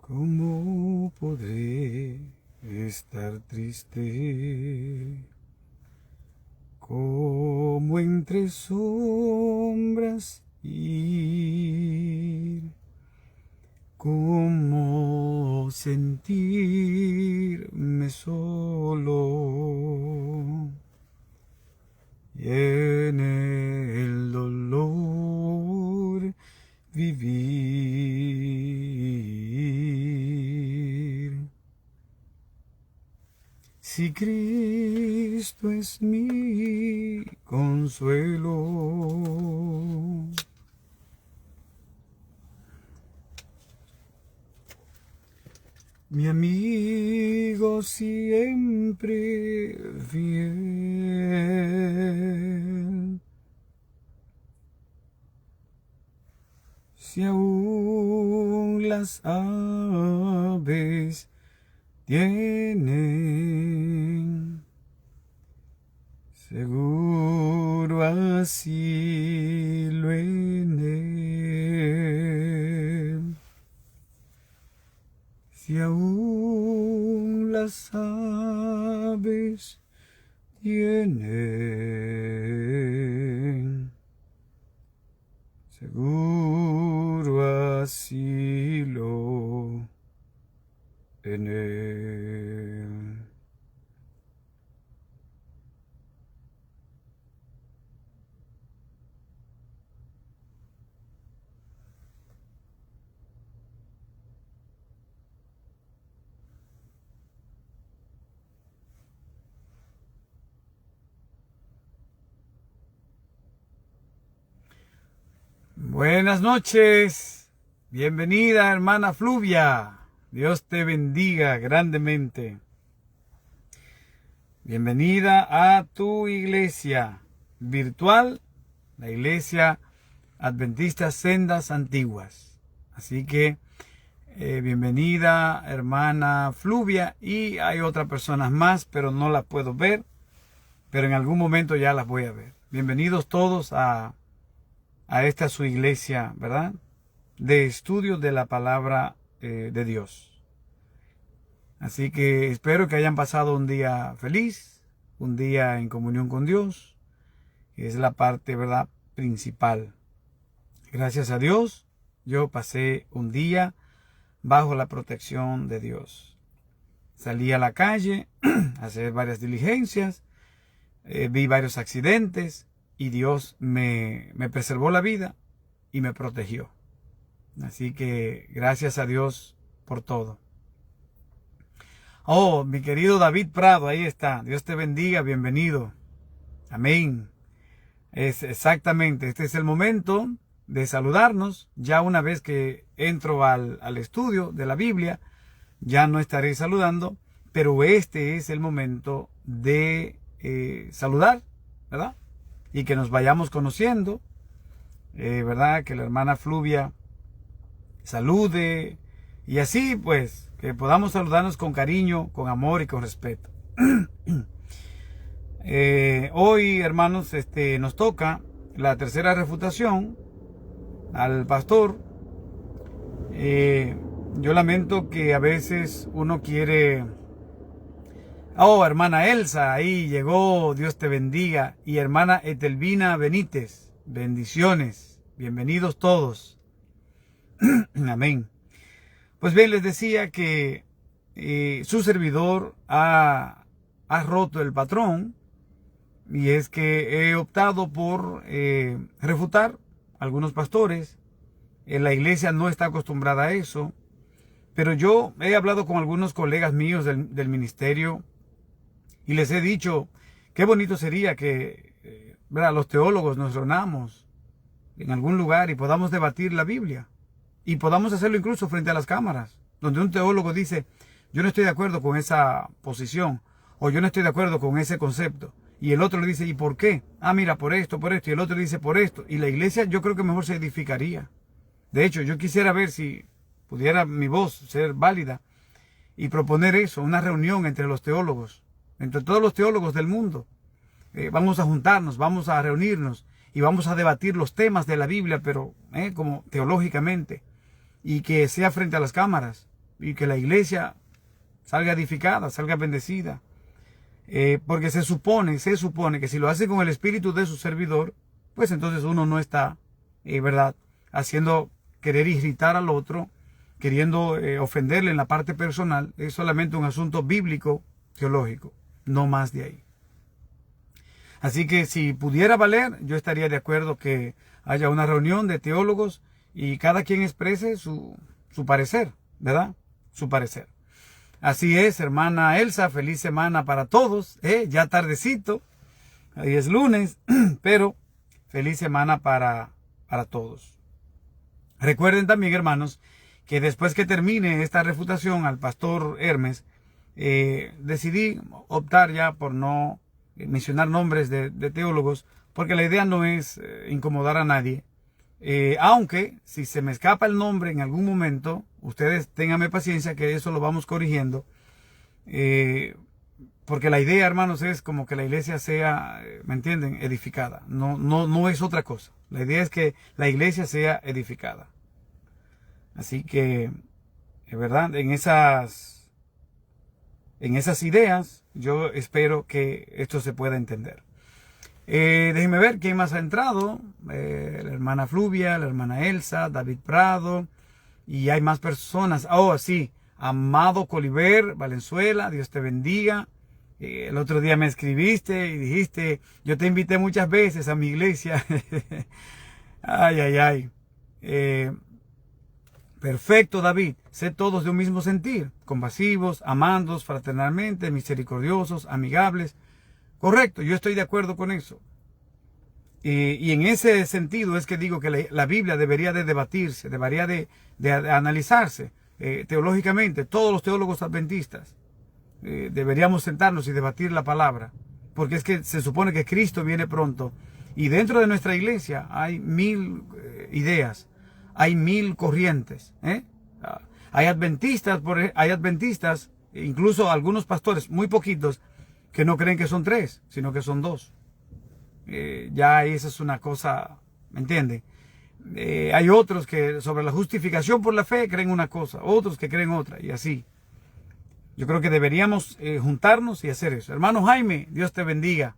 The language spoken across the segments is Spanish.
¿Cómo podré estar triste? ¿Cómo entre sombras ir? ¿Cómo sentirme solo? Y en el dolor vivir. Si Cristo es mi consuelo, mi amigo siempre fiel, si aún las aves tienen seguro asilo en él, si aún las aves tienen seguro asilo en él. Buenas noches, bienvenida hermana Fluvia, Dios te bendiga grandemente. Bienvenida a tu iglesia virtual, la iglesia Adventista Sendas Antiguas. Así que bienvenida hermana Fluvia, y hay otras personas más, pero no las puedo ver, pero en algún momento ya las voy a ver. Bienvenidos todos a esta su iglesia, ¿verdad? De estudio de la palabra de Dios. Así que espero que hayan pasado un día feliz, un día en comunión con Dios. Es la parte, ¿verdad?, principal. Gracias a Dios, yo pasé un día bajo la protección de Dios. Salí a la calle a hacer varias diligencias, vi varios accidentes, y Dios me preservó la vida y me protegió. Así que gracias a Dios por todo. Oh, mi querido David Prado, ahí está. Dios te bendiga, bienvenido. Amén. Es exactamente, este es el momento de saludarnos. Ya una vez que entro al estudio de la Biblia, ya no estaré saludando, pero este es el momento de saludar, ¿verdad? Y que nos vayamos conociendo, ¿verdad? Que la hermana Fluvia salude, y así pues que podamos saludarnos con cariño, con amor y con respeto. Hoy, hermanos, nos toca la tercera refutación al pastor. Yo lamento que a veces uno quiere... Oh, hermana Elsa, ahí llegó, Dios te bendiga. Y hermana Etelvina Benítez, bendiciones, bienvenidos todos. Amén. Pues bien, les decía que su servidor ha roto el patrón, y es que he optado por refutar a algunos pastores. La iglesia no está acostumbrada a eso, pero yo he hablado con algunos colegas míos del ministerio, y les he dicho, qué bonito sería que los teólogos nos reunamos en algún lugar y podamos debatir la Biblia. Y podamos hacerlo incluso frente a las cámaras, donde un teólogo dice, yo no estoy de acuerdo con esa posición, o yo no estoy de acuerdo con ese concepto. Y el otro le dice, ¿y por qué? Ah, mira, por esto, y el otro le dice, por esto. Y la iglesia yo creo que mejor se edificaría. De hecho, yo quisiera ver si pudiera mi voz ser válida y proponer eso, una reunión entre los teólogos, entre todos los teólogos del mundo. Vamos a juntarnos, vamos a reunirnos y vamos a debatir los temas de la Biblia, pero como teológicamente, y que sea frente a las cámaras. y que la iglesia salga edificada, salga bendecida. Porque se supone que si lo hace con el espíritu de su servidor, pues entonces uno no está, ¿verdad?, haciendo querer irritar al otro, queriendo ofenderle en la parte personal. Es solamente un asunto bíblico, teológico, no más de ahí. Así que si pudiera valer, yo estaría de acuerdo que haya una reunión de teólogos y cada quien exprese su parecer, ¿verdad? Su parecer. Así es, hermana Elsa, feliz semana para todos, ya tardecito, hoy es lunes, pero feliz semana para todos. Recuerden también, hermanos, que después que termine esta refutación al pastor Hermes, decidí optar ya por no mencionar nombres de teólogos, porque la idea no es incomodar a nadie. Aunque si se me escapa el nombre en algún momento, ustedes ténganme paciencia que eso lo vamos corrigiendo. Porque la idea, hermanos, es como que la iglesia sea, ¿me entienden?, edificada. No es otra cosa. La idea es que la iglesia sea edificada. Así que, es verdad, en esas ideas, yo espero que esto se pueda entender. Déjenme ver quién más ha entrado. La hermana Fluvia, la hermana Elsa, David Prado. Y hay más personas. Oh, sí. Amado Coliver, Valenzuela, Dios te bendiga. El otro día me escribiste y dijiste, yo te invité muchas veces a mi iglesia. Ay, ay, ay. Perfecto, David. Sé todos de un mismo sentir. Compasivos, amandos, fraternalmente, misericordiosos, amigables. Correcto, yo estoy de acuerdo con eso. Y en ese sentido es que digo que la Biblia debería de debatirse, debería de analizarse teológicamente. Todos los teólogos adventistas deberíamos sentarnos y debatir la palabra. Porque es que se supone que Cristo viene pronto. Y dentro de nuestra iglesia hay 1000 ideas, hay 1000 corrientes. Hay adventistas, incluso algunos pastores, muy poquitos, que no creen que son 3, sino que son 2. Ya esa es una cosa, ¿me entienden? Hay otros que sobre la justificación por la fe creen una cosa, otros que creen otra, y así. Yo creo que deberíamos juntarnos y hacer eso. Hermano Jaime, Dios te bendiga.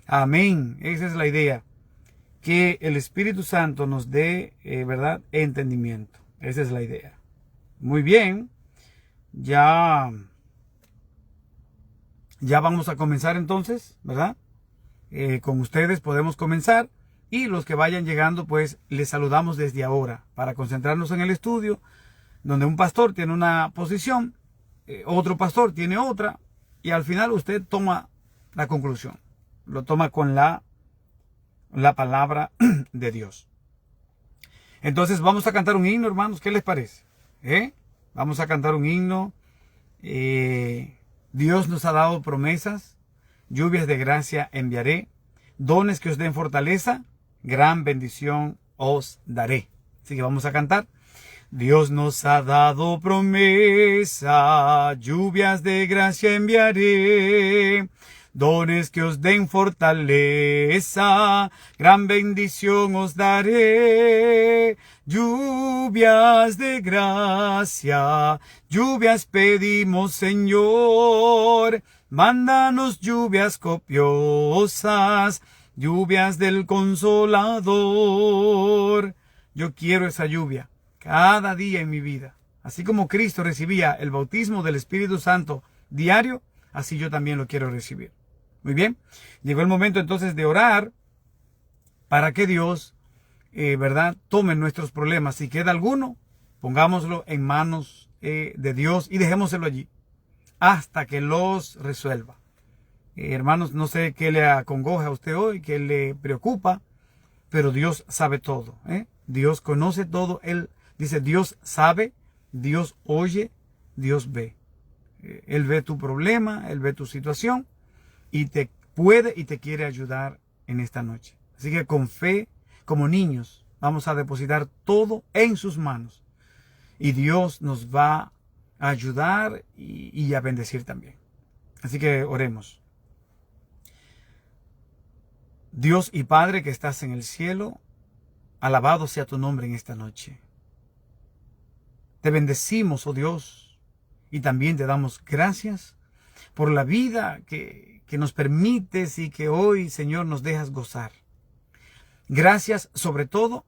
Amén. Esa es la idea. Que el Espíritu Santo nos dé, ¿verdad?, entendimiento. Esa es la idea. Muy bien. Ya vamos a comenzar entonces, ¿verdad? Con ustedes podemos comenzar. Y los que vayan llegando, pues les saludamos desde ahora para concentrarnos en el estudio, donde un pastor tiene una posición, otro pastor tiene otra, y al final usted toma la conclusión. Lo toma con la palabra de Dios. Entonces vamos a cantar un himno, hermanos. ¿Qué les parece? Vamos a cantar un himno. Dios nos ha dado promesas. Lluvias de gracia enviaré. Dones que os den fortaleza. Gran bendición os daré. Así que vamos a cantar. Dios nos ha dado promesa. Lluvias de gracia enviaré. Dones que os den fortaleza, gran bendición os daré. Lluvias de gracia, lluvias pedimos, Señor. Mándanos lluvias copiosas, lluvias del Consolador. Yo quiero esa lluvia cada día en mi vida. Así como Cristo recibía el bautismo del Espíritu Santo diario, así yo también lo quiero recibir. Muy bien, llegó el momento entonces de orar para que Dios, ¿verdad?, tome nuestros problemas. Si queda alguno, pongámoslo en manos de Dios y dejémoselo allí hasta que los resuelva. Hermanos, no sé qué le acongoja a usted hoy, qué le preocupa, pero Dios sabe todo. Dios conoce todo. Él dice, Dios sabe, Dios oye, Dios ve. Él ve tu problema, Él ve tu situación y te puede y te quiere ayudar en esta noche. Así que con fe, como niños, vamos a depositar todo en sus manos. Y Dios nos va a ayudar y a bendecir también. Así que oremos. Dios y Padre que estás en el cielo, alabado sea tu nombre en esta noche. Te bendecimos, oh Dios, Y también te damos gracias por la vida que nos permites y que hoy, Señor, nos dejas gozar. Gracias sobre todo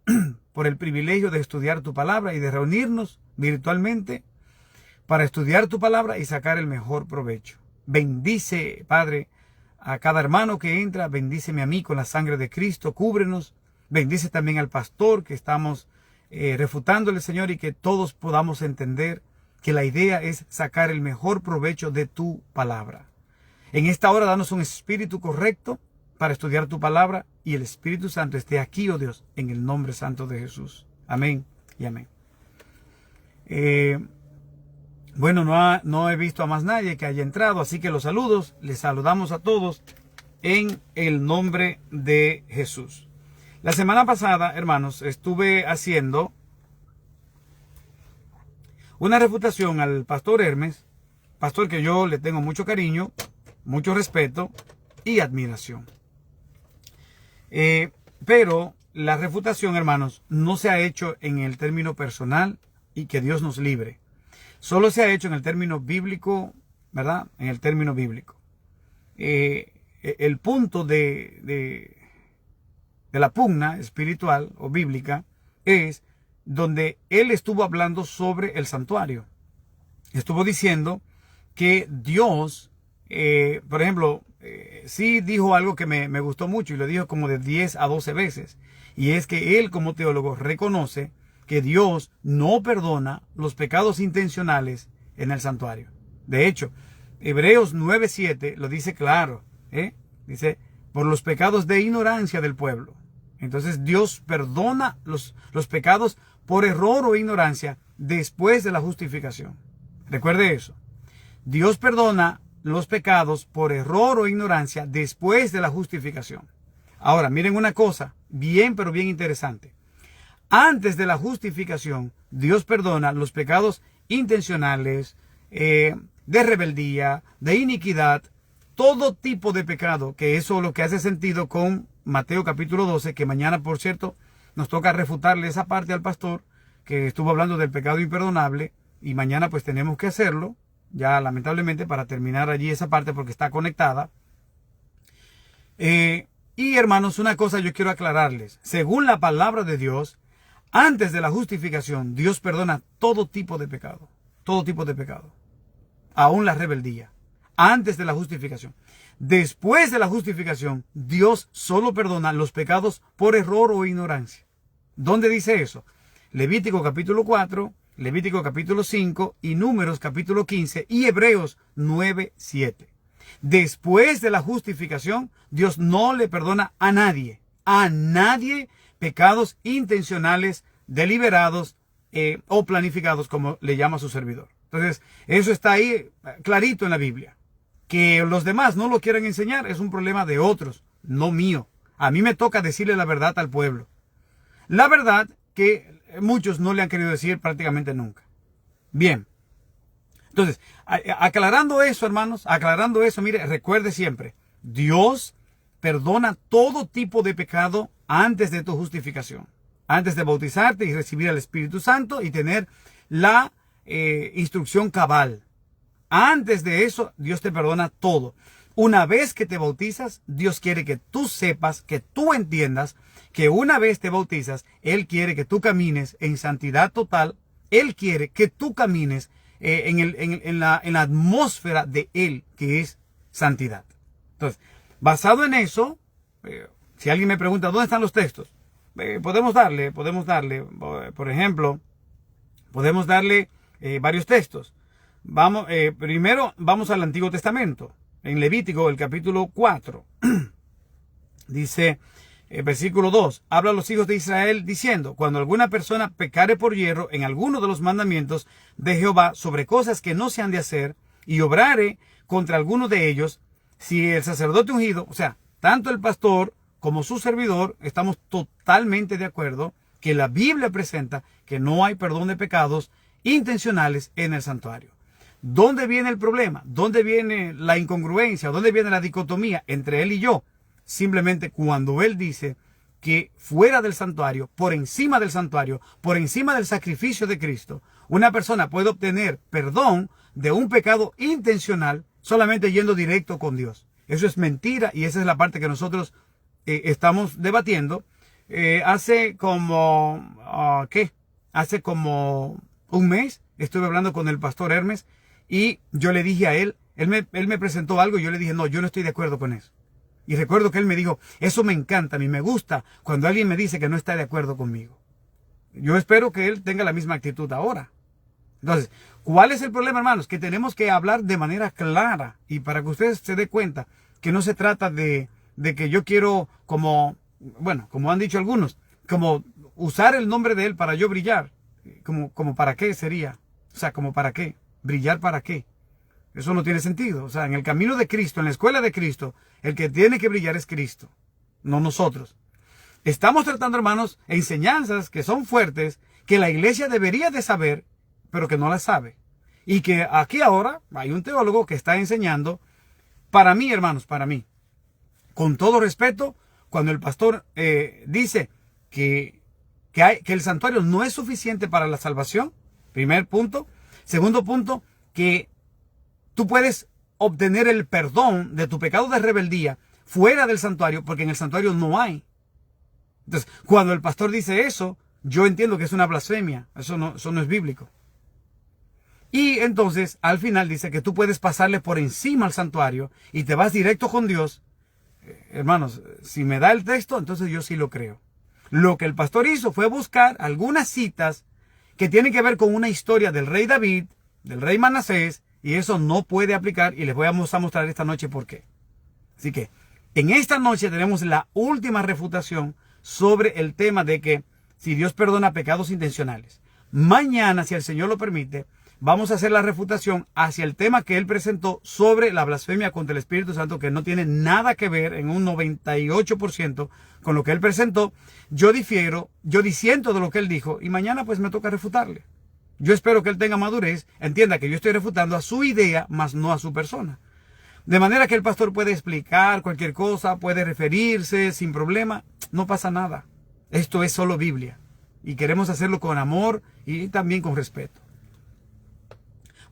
por el privilegio de estudiar tu palabra y de reunirnos virtualmente para estudiar tu palabra y sacar el mejor provecho. Bendice, Padre, a cada hermano que entra, bendíceme a mí con la sangre de Cristo, cúbrenos, bendice también al pastor que estamos refutándole, Señor, y que todos podamos entender que la idea es sacar el mejor provecho de tu palabra. En esta hora, danos un espíritu correcto para estudiar tu palabra y el Espíritu Santo esté aquí, oh Dios, en el nombre santo de Jesús. Amén y amén. Bueno, no he visto a más nadie que haya entrado, así que los saludos, les saludamos a todos en el nombre de Jesús. La semana pasada, hermanos, estuve haciendo una refutación al pastor Hermes, pastor que yo le tengo mucho cariño, mucho respeto y admiración. Pero la refutación, hermanos, no se ha hecho en el término personal y que Dios nos libre. Solo se ha hecho en el término bíblico, ¿verdad? En el término bíblico. El punto de la pugna espiritual o bíblica es donde él estuvo hablando sobre el santuario. Estuvo diciendo que Dios, por ejemplo, sí dijo algo que me gustó mucho y lo dijo como de 10 a 12 veces. Y es que él como teólogo reconoce que Dios no perdona los pecados intencionales en el santuario. De hecho, Hebreos 9:7 lo dice claro. Dice, por los pecados de ignorancia del pueblo. Entonces Dios perdona los pecados por error o ignorancia después de la justificación. Recuerde eso. Dios perdona los pecados por error o ignorancia después de la justificación. Ahora, miren una cosa bien, pero bien interesante. Antes de la justificación, Dios perdona los pecados intencionales, de rebeldía, de iniquidad, todo tipo de pecado, que eso es lo que hace sentido con Mateo capítulo 12, que mañana, por cierto, nos toca refutarle esa parte al pastor, que estuvo hablando del pecado imperdonable, y mañana pues tenemos que hacerlo, ya lamentablemente, para terminar allí esa parte porque está conectada. Y hermanos, una cosa yo quiero aclararles. Según la palabra de Dios, antes de la justificación, Dios perdona todo tipo de pecado. Todo tipo de pecado. Aún la rebeldía. Antes de la justificación. Después de la justificación, Dios solo perdona los pecados por error o ignorancia. ¿Dónde dice eso? Levítico capítulo 4, Levítico capítulo 5 y Números capítulo 15 y Hebreos 9:7. Después de la justificación, Dios no le perdona a nadie pecados intencionales, deliberados o planificados, como le llama su servidor. Entonces, eso está ahí clarito en la Biblia. Que los demás no lo quieran enseñar es un problema de otros, no mío. A mí me toca decirle la verdad al pueblo. La verdad que muchos no le han querido decir prácticamente nunca. Bien. Entonces, aclarando eso, hermanos, aclarando eso, mire, recuerde siempre, Dios perdona todo tipo de pecado antes de tu justificación. Antes de bautizarte y recibir al Espíritu Santo y tener la instrucción cabal. Antes de eso, Dios te perdona todo. Una vez que te bautizas, Dios quiere que tú sepas, que tú entiendas que una vez te bautizas, Él quiere que tú camines en santidad total. Él quiere que tú camines en la atmósfera de Él, que es santidad. Entonces, basado en eso, si alguien me pregunta, ¿dónde están los textos? Podemos darle, por ejemplo, podemos darle varios textos. Primero vamos al Antiguo Testamento. En Levítico, el capítulo 4, dice, versículo 2, habla a los hijos de Israel diciendo, cuando alguna persona pecare por hierro en alguno de los mandamientos de Jehová sobre cosas que no se han de hacer, y obrare contra alguno de ellos, si el sacerdote ungido, o sea, tanto el pastor como su servidor, estamos totalmente de acuerdo que la Biblia presenta que no hay perdón de pecados intencionales en el santuario. ¿Dónde viene el problema? ¿Dónde viene la incongruencia? ¿Dónde viene la dicotomía entre él y yo? Simplemente cuando él dice que fuera del santuario, por encima del sacrificio de Cristo, una persona puede obtener perdón de un pecado intencional solamente yendo directo con Dios. Eso es mentira y esa es la parte que nosotros estamos debatiendo. Hace como, ¿qué? Hace como un mes estuve hablando con el pastor Hermes y yo le dije a él me presentó algo y yo le dije, no, yo no estoy de acuerdo con eso. Y recuerdo que él me dijo, eso me encanta, a mí me gusta cuando alguien me dice que no está de acuerdo conmigo. Yo espero que él tenga la misma actitud ahora. Entonces, ¿cuál es el problema, hermanos? Que tenemos que hablar de manera clara y para que ustedes se den cuenta que no se trata de que yo quiero como han dicho algunos, como usar el nombre de él para yo brillar. Como para qué sería. O sea, como para qué. ¿Brillar para qué? Eso no tiene sentido. O sea, en el camino de Cristo, en la escuela de Cristo, el que tiene que brillar es Cristo, no nosotros. Estamos tratando, hermanos, enseñanzas que son fuertes, que la iglesia debería de saber, pero que no las sabe. Y que aquí ahora hay un teólogo que está enseñando, para mí, hermanos, para mí, con todo respeto, cuando el pastor dice que el santuario no es suficiente para la salvación, primer punto. Segundo punto, que tú puedes obtener el perdón de tu pecado de rebeldía fuera del santuario, porque en el santuario no hay. Entonces, cuando el pastor dice eso, yo entiendo que es una blasfemia. Eso no es bíblico. Y entonces, al final dice que tú puedes pasarle por encima al santuario y te vas directo con Dios. Hermanos, si me da el texto, entonces yo sí lo creo. Lo que el pastor hizo fue buscar algunas citas que tienen que ver con una historia del rey David, del rey Manasés, y eso no puede aplicar y les voy a mostrar esta noche por qué. Así que en esta noche tenemos la última refutación sobre el tema de que si Dios perdona pecados intencionales. Mañana, si el Señor lo permite, vamos a hacer la refutación hacia el tema que él presentó sobre la blasfemia contra el Espíritu Santo, que no tiene nada que ver en un 98% con lo que él presentó. Yo difiero, yo disiento de lo que él dijo y mañana pues me toca refutarle. Yo espero que él tenga madurez, entienda que yo estoy refutando a su idea, más no a su persona. De manera que el pastor puede explicar cualquier cosa, puede referirse sin problema, no pasa nada. Esto es solo Biblia y queremos hacerlo con amor y también con respeto.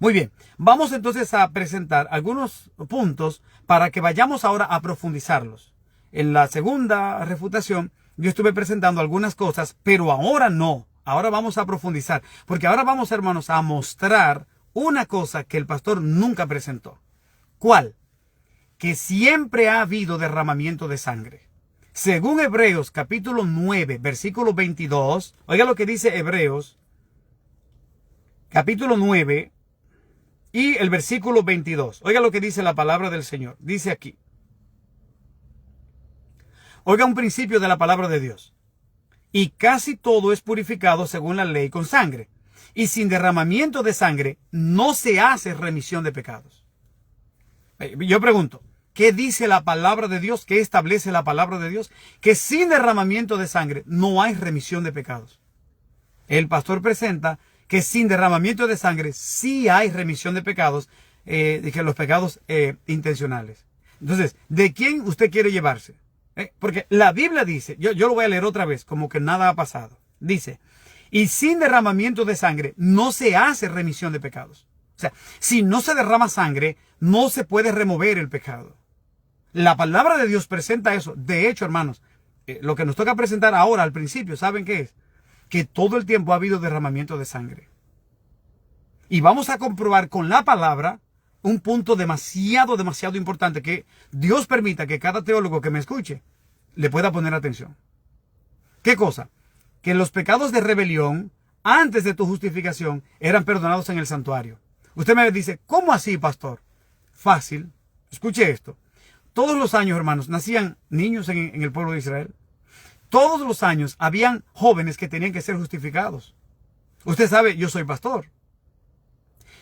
Muy bien, vamos entonces a presentar algunos puntos para que vayamos ahora a profundizarlos. En la segunda refutación yo estuve presentando algunas cosas, pero ahora no. Ahora vamos a profundizar, porque ahora vamos, hermanos, a mostrar una cosa que el pastor nunca presentó. ¿Cuál? Que siempre ha habido derramamiento de sangre. Según Hebreos capítulo 9, versículo 22, oiga lo que dice Hebreos capítulo 9 y el versículo 22. Oiga lo que dice la palabra del Señor. Dice aquí. Oiga un principio de la palabra de Dios. Y casi todo es purificado según la ley con sangre. Y sin derramamiento de sangre no se hace remisión de pecados. Yo pregunto, ¿qué dice la palabra de Dios? ¿Qué establece la palabra de Dios? Que sin derramamiento de sangre no hay remisión de pecados. El pastor presenta que sin derramamiento de sangre sí hay remisión de pecados, de que los pecados intencionales. Entonces, ¿de quién usted quiere llevarse? Porque la Biblia dice, yo lo voy a leer otra vez, como que nada ha pasado. Dice, y sin derramamiento de sangre no se hace remisión de pecados. O sea, si no se derrama sangre, no se puede remover el pecado. La palabra de Dios presenta eso. De hecho, hermanos, lo que nos toca presentar ahora al principio, ¿saben qué es? Que todo el tiempo ha habido derramamiento de sangre. Y vamos a comprobar con la palabra un punto demasiado importante que Dios permita que cada teólogo que me escuche le pueda poner atención. ¿Qué cosa? Que los pecados de rebelión antes de tu justificación eran perdonados en el santuario. Usted me dice, ¿cómo así, pastor? Fácil. Escuche esto. Todos los años, hermanos, nacían niños en el pueblo de Israel. Todos los años habían jóvenes que tenían que ser justificados. Usted sabe, yo soy pastor.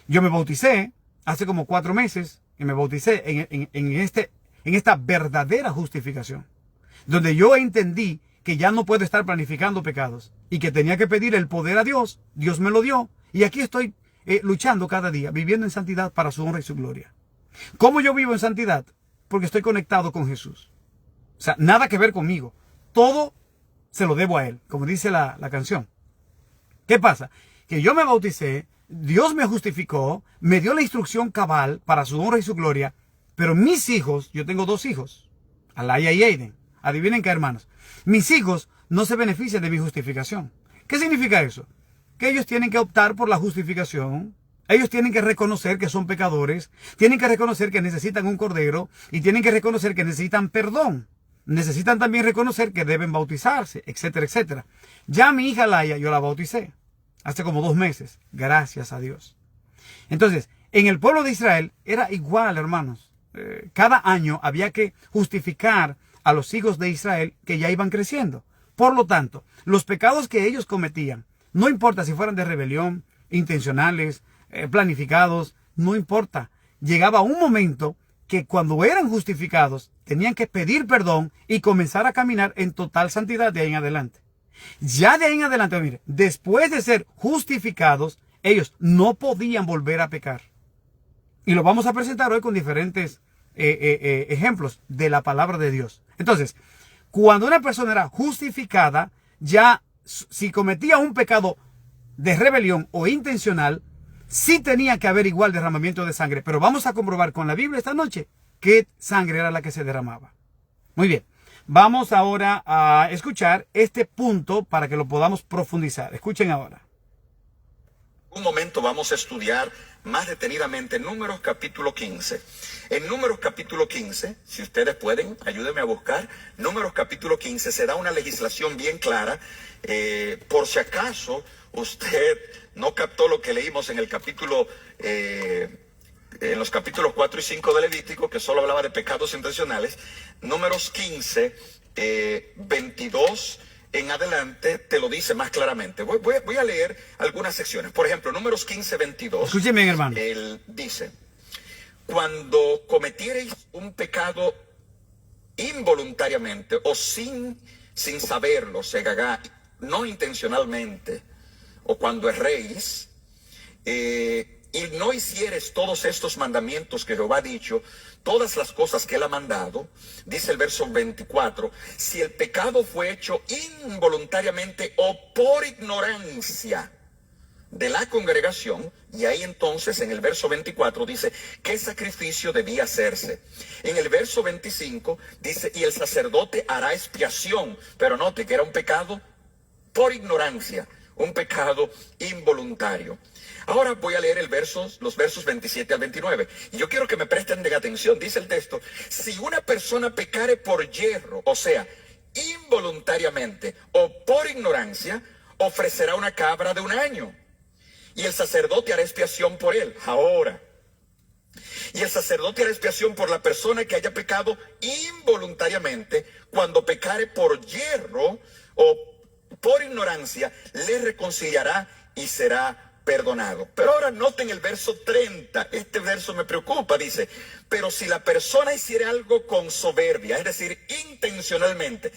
Yo me bauticé hace como 4 meses y me bauticé en esta verdadera justificación, donde yo entendí que ya no puedo estar planificando pecados y que tenía que pedir el poder a Dios. Dios me lo dio y aquí estoy luchando cada día, viviendo en santidad para su honra y su gloria. ¿Cómo yo vivo en santidad? Porque estoy conectado con Jesús. O sea, nada que ver conmigo. Todo se lo debo a Él, como dice la canción. ¿Qué pasa? Que yo me bauticé, Dios me justificó, me dio la instrucción cabal para su honra y su gloria, pero mis hijos, yo tengo 2 hijos, Alaya y Aiden, adivinen qué, hermanos, mis hijos no se benefician de mi justificación. ¿Qué significa eso? Que ellos tienen que optar por la justificación, ellos tienen que reconocer que son pecadores, tienen que reconocer que necesitan un cordero y tienen que reconocer que necesitan perdón. Necesitan también reconocer que deben bautizarse, etcétera, etcétera. Ya mi hija Alaya, yo la bauticé hace como 2 meses, gracias a Dios. Entonces, en el pueblo de Israel era igual, hermanos. Cada año había que justificar a los hijos de Israel que ya iban creciendo. Por lo tanto, los pecados que ellos cometían, no importa si fueran de rebelión, intencionales, planificados, no importa. Llegaba un momento que cuando eran justificados, tenían que pedir perdón y comenzar a caminar en total santidad de ahí en adelante. Ya de ahí en adelante, mire, después de ser justificados, ellos no podían volver a pecar. Y lo vamos a presentar hoy con diferentes ejemplos de la palabra de Dios. Entonces, cuando una persona era justificada, ya si cometía un pecado de rebelión o intencional, sí tenía que haber igual derramamiento de sangre. Pero vamos a comprobar con la Biblia esta noche qué sangre era la que se derramaba. Muy bien. Vamos ahora a escuchar este punto para que lo podamos profundizar. Escuchen ahora. Un momento vamos a estudiar más detenidamente Números capítulo 15. En Números capítulo 15, si ustedes pueden, ayúdenme a buscar. Números capítulo 15 se da una legislación bien clara. Por si acaso usted no captó lo que leímos en el capítulo, en los capítulos 4 y 5 de Levítico, que solo hablaba de pecados intencionales. Números 15, 22 en adelante te lo dice más claramente. Voy a leer algunas secciones. Por ejemplo, Números 15, 22. Escúcheme, hermano. Él dice: cuando cometiereis un pecado involuntariamente o sin saberlo, no intencionalmente, o cuando erréis, y no hicieres todos estos mandamientos que Jehová ha dicho, todas las cosas que él ha mandado, dice el verso 24, si el pecado fue hecho involuntariamente o por ignorancia de la congregación, y ahí entonces en el verso 24 dice qué sacrificio debía hacerse. En el verso 25 dice, y el sacerdote hará expiación, pero note que era un pecado por ignorancia, un pecado involuntario. Ahora voy a leer los versos 27 al 29. Y yo quiero que me presten de atención. Dice el texto: si una persona pecare por yerro, o sea, involuntariamente o por ignorancia, ofrecerá una cabra de 1 año. Y el sacerdote hará expiación por él. Ahora. Y el sacerdote hará expiación por la persona que haya pecado involuntariamente, cuando pecare por yerro o por ignorancia, le reconciliará y será perdonado. Pero ahora noten el verso 30. Este verso me preocupa. Dice: pero si la persona hiciera algo con soberbia, es decir, intencionalmente,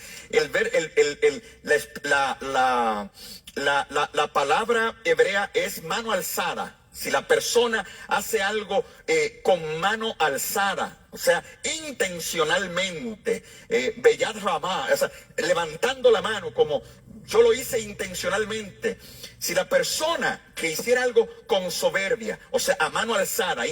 la palabra hebrea es mano alzada. Si la persona hace algo con mano alzada, o sea, intencionalmente, beyad ramá, o sea, levantando la mano, como yo lo hice intencionalmente. Si la persona que hiciera algo con soberbia, o sea, a mano alzada,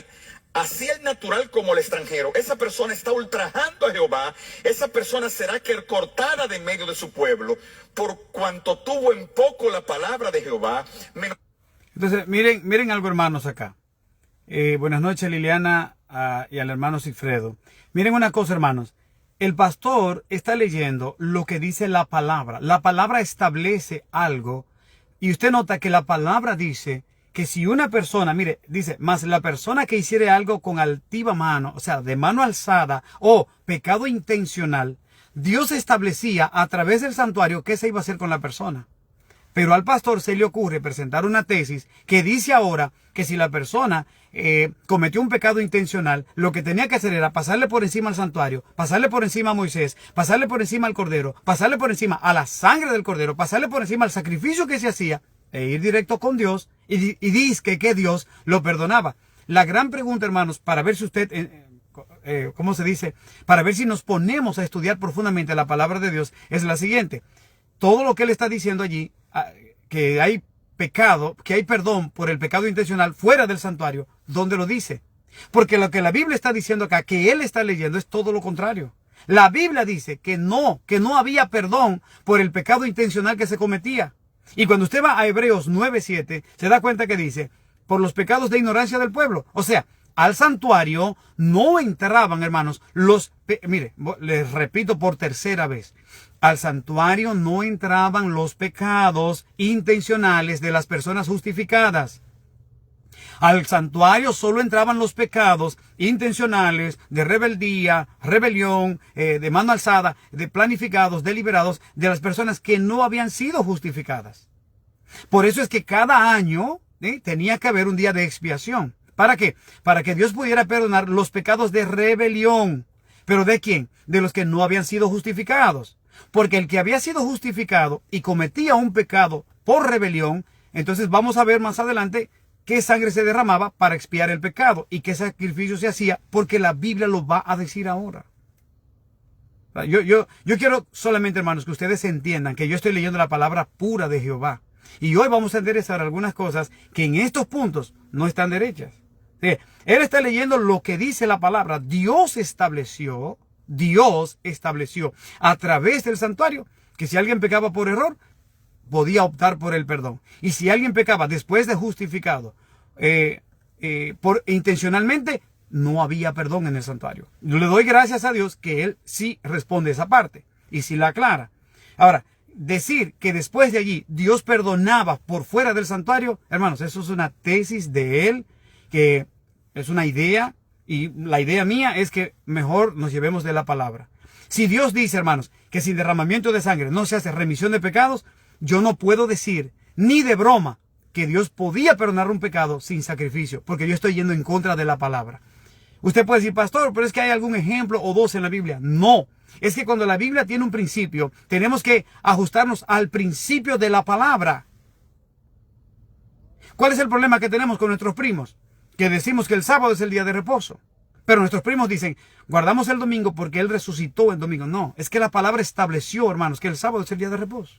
así el natural como el extranjero, esa persona está ultrajando a Jehová. Esa persona será cortada de en medio de su pueblo, por cuanto tuvo en poco la palabra de Jehová. Entonces, miren algo, hermanos, acá. Buenas noches, Liliana, y al hermano Sigfredo. Miren una cosa, hermanos. El pastor está leyendo lo que dice la palabra. La palabra establece algo. Y usted nota que la palabra dice que si una persona, mire, dice, más la persona que hiciere algo con altiva mano, o sea, de mano alzada, o pecado intencional, Dios establecía a través del santuario qué se iba a hacer con la persona. Pero al pastor se le ocurre presentar una tesis que dice ahora que si la persona cometió un pecado intencional, lo que tenía que hacer era pasarle por encima al santuario, pasarle por encima a Moisés, pasarle por encima al cordero, pasarle por encima a la sangre del cordero, pasarle por encima al sacrificio que se hacía, e ir directo con Dios, y dice que Dios lo perdonaba. La gran pregunta, hermanos, para ver si usted, ¿cómo se dice? Para ver si nos ponemos a estudiar profundamente la palabra de Dios, es la siguiente. Todo lo que él está diciendo allí, que hay pecado, que hay perdón por el pecado intencional fuera del santuario, ¿dónde lo dice? Porque lo que la Biblia está diciendo acá, que él está leyendo, es todo lo contrario. La Biblia dice que no había perdón por el pecado intencional que se cometía. Y cuando usted va a Hebreos 9:7, se da cuenta que dice, por los pecados de ignorancia del pueblo. O sea, al santuario no entraban, hermanos, mire, les repito por tercera vez, al santuario no entraban los pecados intencionales de las personas justificadas. Al santuario solo entraban los pecados intencionales de rebeldía, rebelión, de mano alzada, de planificados, deliberados, de las personas que no habían sido justificadas. Por eso es que cada año tenía que haber un día de expiación. ¿Para qué? Para que Dios pudiera perdonar los pecados de rebelión. ¿Pero de quién? De los que no habían sido justificados. Porque el que había sido justificado y cometía un pecado por rebelión, entonces vamos a ver más adelante qué sangre se derramaba para expiar el pecado y qué sacrificio se hacía, porque la Biblia lo va a decir ahora. Yo quiero solamente, hermanos, que ustedes entiendan que yo estoy leyendo la palabra pura de Jehová. Y hoy vamos a enderezar algunas cosas que en estos puntos no están derechas. Él está leyendo lo que dice la palabra. Dios estableció a través del santuario que si alguien pecaba por error, podía optar por el perdón. Y si alguien pecaba después de justificado, intencionalmente, no había perdón en el santuario. Yo le doy gracias a Dios que Él sí responde esa parte y sí la aclara. Ahora, decir que después de allí Dios perdonaba por fuera del santuario, hermanos, eso es una tesis de Él, que es una idea, y la idea mía es que mejor nos llevemos de la palabra. Si Dios dice, hermanos, que sin derramamiento de sangre no se hace remisión de pecados, yo no puedo decir, ni de broma, que Dios podía perdonar un pecado sin sacrificio, porque yo estoy yendo en contra de la palabra. Usted puede decir, pastor, pero es que hay algún ejemplo o dos en la Biblia. No, es que cuando la Biblia tiene un principio, tenemos que ajustarnos al principio de la palabra. ¿Cuál es el problema que tenemos con nuestros primos? Que decimos que el sábado es el día de reposo. Pero nuestros primos dicen, guardamos el domingo porque Él resucitó el domingo. No, es que la palabra estableció, hermanos, que el sábado es el día de reposo.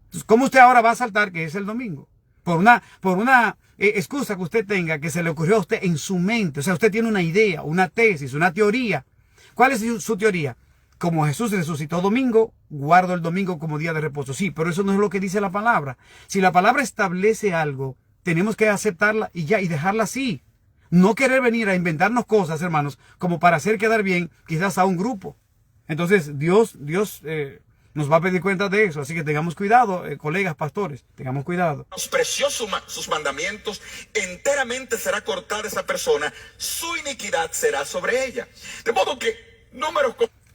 Entonces, ¿cómo usted ahora va a saltar que es el domingo? Por una excusa que usted tenga, que se le ocurrió a usted en su mente. O sea, usted tiene una idea, una tesis, una teoría. ¿Cuál es su teoría? Como Jesús resucitó domingo, guardo el domingo como día de reposo. Sí, pero eso no es lo que dice la palabra. Si la palabra establece algo, tenemos que aceptarla y dejarla así. No querer venir a inventarnos cosas, hermanos, como para hacer quedar bien quizás a un grupo. Entonces, Dios nos va a pedir cuenta de eso. Así que tengamos cuidado, colegas pastores, tengamos cuidado. Menospreció sus mandamientos, enteramente será cortada esa persona, su iniquidad será sobre ella. De modo que,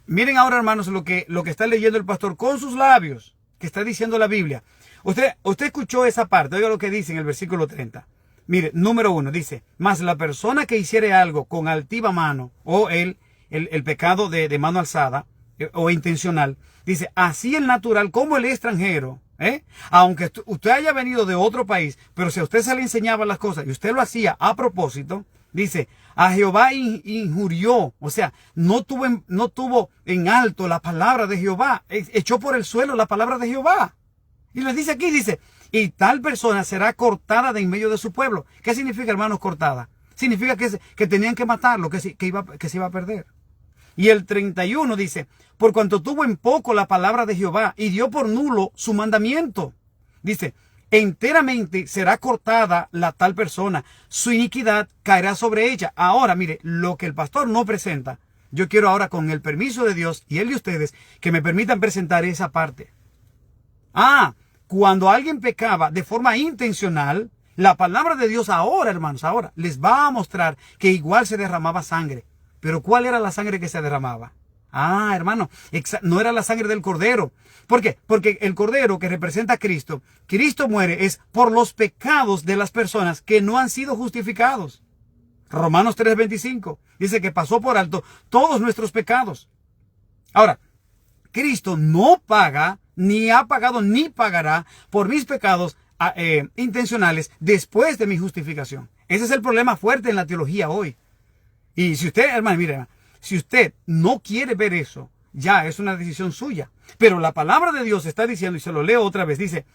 Miren ahora, hermanos, lo que está leyendo el pastor con sus labios, que está diciendo la Biblia. Usted escuchó esa parte, oiga lo que dice en el versículo 30. Mire, número 1, dice, mas la persona que hiciere algo con altiva mano, o el pecado de mano alzada, o intencional, dice, así el natural como el extranjero, aunque usted haya venido de otro país, pero si a usted se le enseñaban las cosas y usted lo hacía a propósito, dice, a Jehová injurió, o sea, no tuvo en alto la palabra de Jehová, echó por el suelo la palabra de Jehová. Y les dice aquí, dice, y tal persona será cortada de en medio de su pueblo. ¿Qué significa, hermanos, cortada? Significa que tenían que matarlo, que se iba a perder. Y el 31 dice, por cuanto tuvo en poco la palabra de Jehová y dio por nulo su mandamiento. Dice, enteramente será cortada la tal persona, su iniquidad caerá sobre ella. Ahora, mire, lo que el pastor no presenta, yo quiero ahora, con el permiso de Dios y el de ustedes, que me permitan presentar esa parte. Cuando alguien pecaba de forma intencional, la palabra de Dios ahora, hermanos, ahora les va a mostrar que igual se derramaba sangre. Pero ¿cuál era la sangre que se derramaba? Hermano, no era la sangre del cordero. ¿Por qué? Porque el cordero que representa a Cristo, Cristo muere es por los pecados de las personas que no han sido justificados. Romanos 3:25 dice que pasó por alto todos nuestros pecados. Ahora, Cristo no paga, ni ha pagado, ni pagará por mis pecados intencionales después de mi justificación. Ese es el problema fuerte en la teología hoy. Y si usted, hermano, mire, si usted no quiere ver eso, ya es una decisión suya. Pero la palabra de Dios está diciendo, y se lo leo otra vez, dice,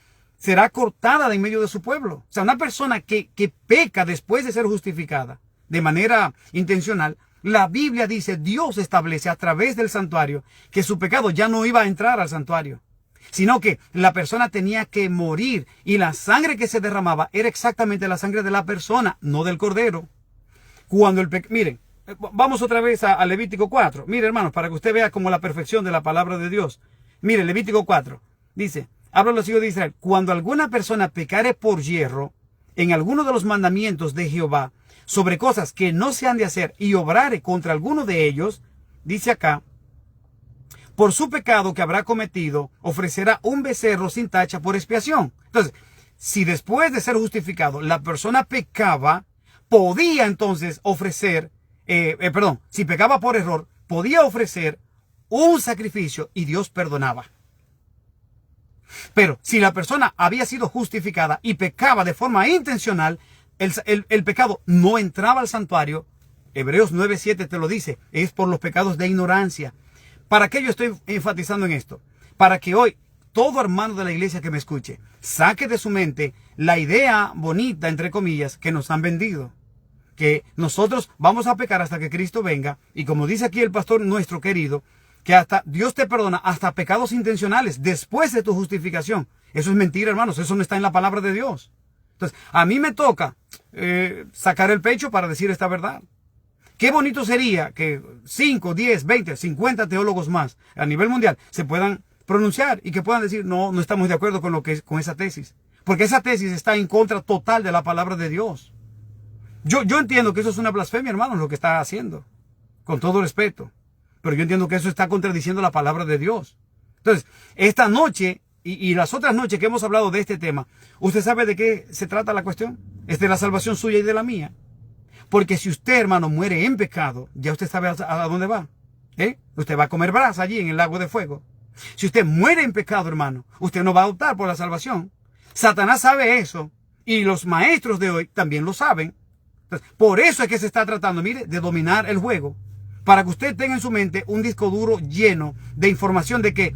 será cortada de en medio de su pueblo. O sea, una persona que peca después de ser justificada de manera intencional, la Biblia dice, Dios establece a través del santuario que su pecado ya no iba a entrar al santuario, sino que la persona tenía que morir y la sangre que se derramaba era exactamente la sangre de la persona, no del cordero. Cuando miren, vamos otra vez a Levítico 4. Mire, hermanos, para que usted vea como la perfección de la palabra de Dios. Mire, Levítico 4 dice, habla a los hijos de Israel, cuando alguna persona pecare por yerro en alguno de los mandamientos de Jehová sobre cosas que no se han de hacer y obrare contra alguno de ellos, dice acá, por su pecado que habrá cometido, ofrecerá un becerro sin tacha por expiación. Entonces, si después de ser justificado la persona pecaba, podía entonces ofrecer, si pecaba por error, podía ofrecer un sacrificio y Dios perdonaba. Pero si la persona había sido justificada y pecaba de forma intencional, el pecado no entraba al santuario. Hebreos 9:7 te lo dice, es por los pecados de ignorancia. ¿Para qué yo estoy enfatizando en esto? Para que hoy todo hermano de la iglesia que me escuche saque de su mente la idea bonita, entre comillas, que nos han vendido. Que nosotros vamos a pecar hasta que Cristo venga. Y como dice aquí el pastor nuestro querido, que hasta Dios te perdona hasta pecados intencionales después de tu justificación. Eso es mentira, hermanos. Eso no está en la palabra de Dios. Entonces, a mí me toca sacar el pecho para decir esta verdad. Qué bonito sería que 5, 10, 20, 50 teólogos más a nivel mundial se puedan pronunciar y que puedan decir, no estamos de acuerdo con esa tesis. Porque esa tesis está en contra total de la palabra de Dios. Yo entiendo que eso es una blasfemia, hermanos, lo que está haciendo. Con todo respeto. Pero yo entiendo que eso está contradiciendo la palabra de Dios. Entonces, esta noche y las otras noches que hemos hablado de este tema, ¿usted sabe de qué se trata la cuestión? Es de la salvación suya y de la mía. Porque si usted, hermano, muere en pecado, ya usted sabe a dónde va. Usted va a comer brasa allí en el lago de fuego. Si usted muere en pecado, hermano, usted no va a optar por la salvación. Satanás sabe eso y los maestros de hoy también lo saben. Entonces, por eso es que se está tratando, mire, de dominar el juego. Para que usted tenga en su mente un disco duro lleno de información de que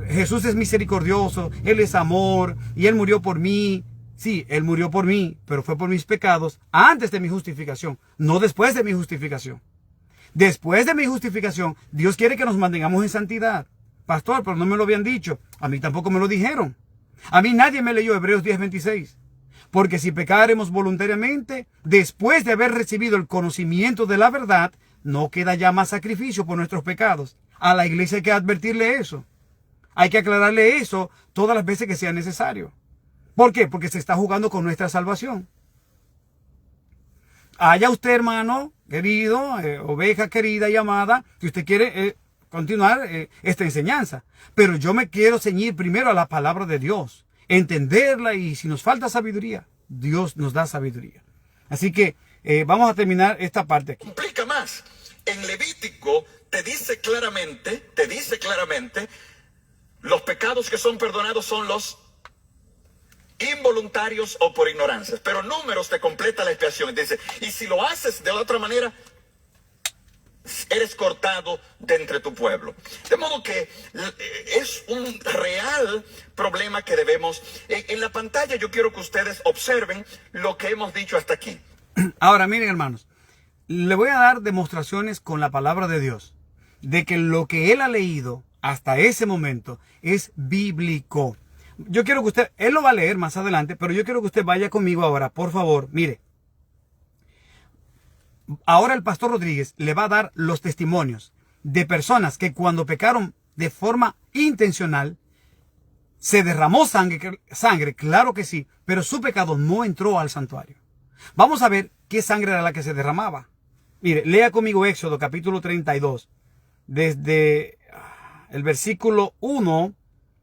Jesús es misericordioso, Él es amor y Él murió por mí. Sí, Él murió por mí, pero fue por mis pecados antes de mi justificación, no después de mi justificación. Después de mi justificación, Dios quiere que nos mantengamos en santidad. Pastor, pero no me lo habían dicho. A mí tampoco me lo dijeron. A mí nadie me leyó Hebreos 10:26. Porque si pecaremos voluntariamente, después de haber recibido el conocimiento de la verdad, no queda ya más sacrificio por nuestros pecados. A la iglesia hay que advertirle eso. Hay que aclararle eso todas las veces que sea necesario. ¿Por qué? Porque se está jugando con nuestra salvación. Haya usted, hermano querido, oveja querida y amada, que usted quiere continuar esta enseñanza. Pero yo me quiero ceñir primero a la palabra de Dios. Entenderla, y si nos falta sabiduría, Dios nos da sabiduría. Así que vamos a terminar esta parte aquí. Implica más. En Levítico te dice claramente, los pecados que son perdonados son los involuntarios o por ignorancia. Pero Números te completa la expiación. Dice, y si lo haces de la otra manera, eres cortado de entre tu pueblo. De modo que es un real problema que debemos... En la pantalla yo quiero que ustedes observen lo que hemos dicho hasta aquí. Ahora miren, hermanos, le voy a dar demostraciones con la palabra de Dios de que lo que él ha leído hasta ese momento es bíblico. Yo quiero que usted, él lo va a leer más adelante, pero yo quiero que usted vaya conmigo ahora, por favor. Mire, ahora el pastor Rodríguez le va a dar los testimonios de personas que cuando pecaron de forma intencional, se derramó sangre, claro que sí, pero su pecado no entró al santuario. Vamos a ver qué sangre era la que se derramaba. Mire, lea conmigo Éxodo capítulo 32, desde el versículo 1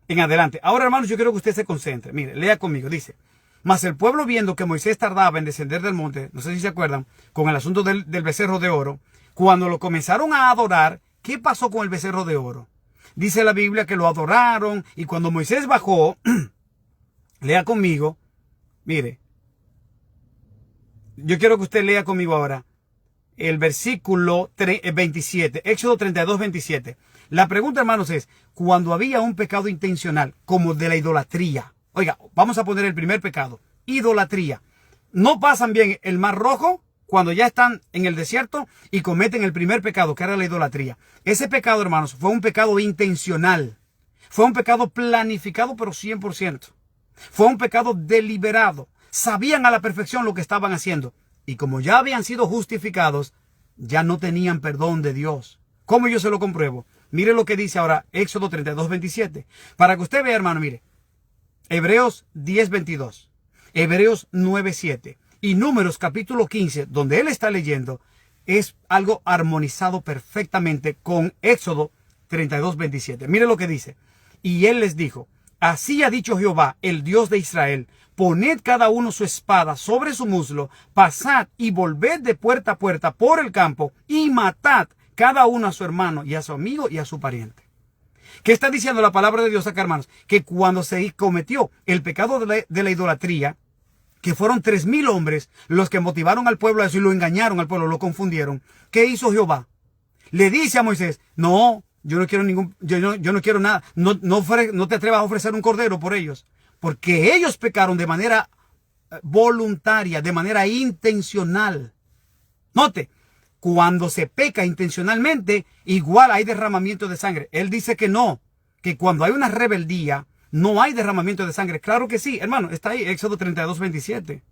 en adelante. Ahora, hermanos, yo quiero que usted se concentre. Mire, lea conmigo, dice: mas el pueblo, viendo que Moisés tardaba en descender del monte, no sé si se acuerdan, con el asunto del becerro de oro, cuando lo comenzaron a adorar, ¿qué pasó con el becerro de oro? Dice la Biblia que lo adoraron, y cuando Moisés bajó, lea conmigo, mire, yo quiero que usted lea conmigo ahora el versículo 27, Éxodo 32, 27. La pregunta, hermanos, es, cuando había un pecado intencional, como de la idolatría, Oiga, vamos a poner el primer pecado. Idolatría. No pasan bien el Mar Rojo cuando ya están en el desierto y cometen el primer pecado, que era la idolatría. Ese pecado, hermanos, fue un pecado intencional. Fue un pecado planificado, pero 100%. Fue un pecado deliberado. Sabían a la perfección lo que estaban haciendo. Y como ya habían sido justificados, ya no tenían perdón de Dios. ¿Cómo yo se lo compruebo? Mire lo que dice ahora Éxodo 32:27. Para que usted vea, hermano, mire. Hebreos 10:22. Hebreos 9:7. Y Números capítulo 15, donde él está leyendo, es algo armonizado perfectamente con Éxodo 32:27. Mire lo que dice. Y él les dijo, así ha dicho Jehová, el Dios de Israel, poned cada uno su espada sobre su muslo, pasad y volved de puerta a puerta por el campo y matad cada uno a su hermano y a su amigo y a su pariente. ¿Qué está diciendo la palabra de Dios acá, hermanos? Que cuando se cometió el pecado de la idolatría, que fueron 3,000 hombres los que motivaron al pueblo a eso y lo engañaron al pueblo, lo confundieron. ¿Qué hizo Jehová? Le dice a Moisés, no, yo no quiero yo no quiero nada, no te atrevas a ofrecer un cordero por ellos, porque ellos pecaron de manera voluntaria, de manera intencional. Note, cuando se peca intencionalmente, igual hay derramamiento de sangre. Él dice que no, que cuando hay una rebeldía, no hay derramamiento de sangre. Claro que sí, hermano, está ahí, Éxodo 32:27.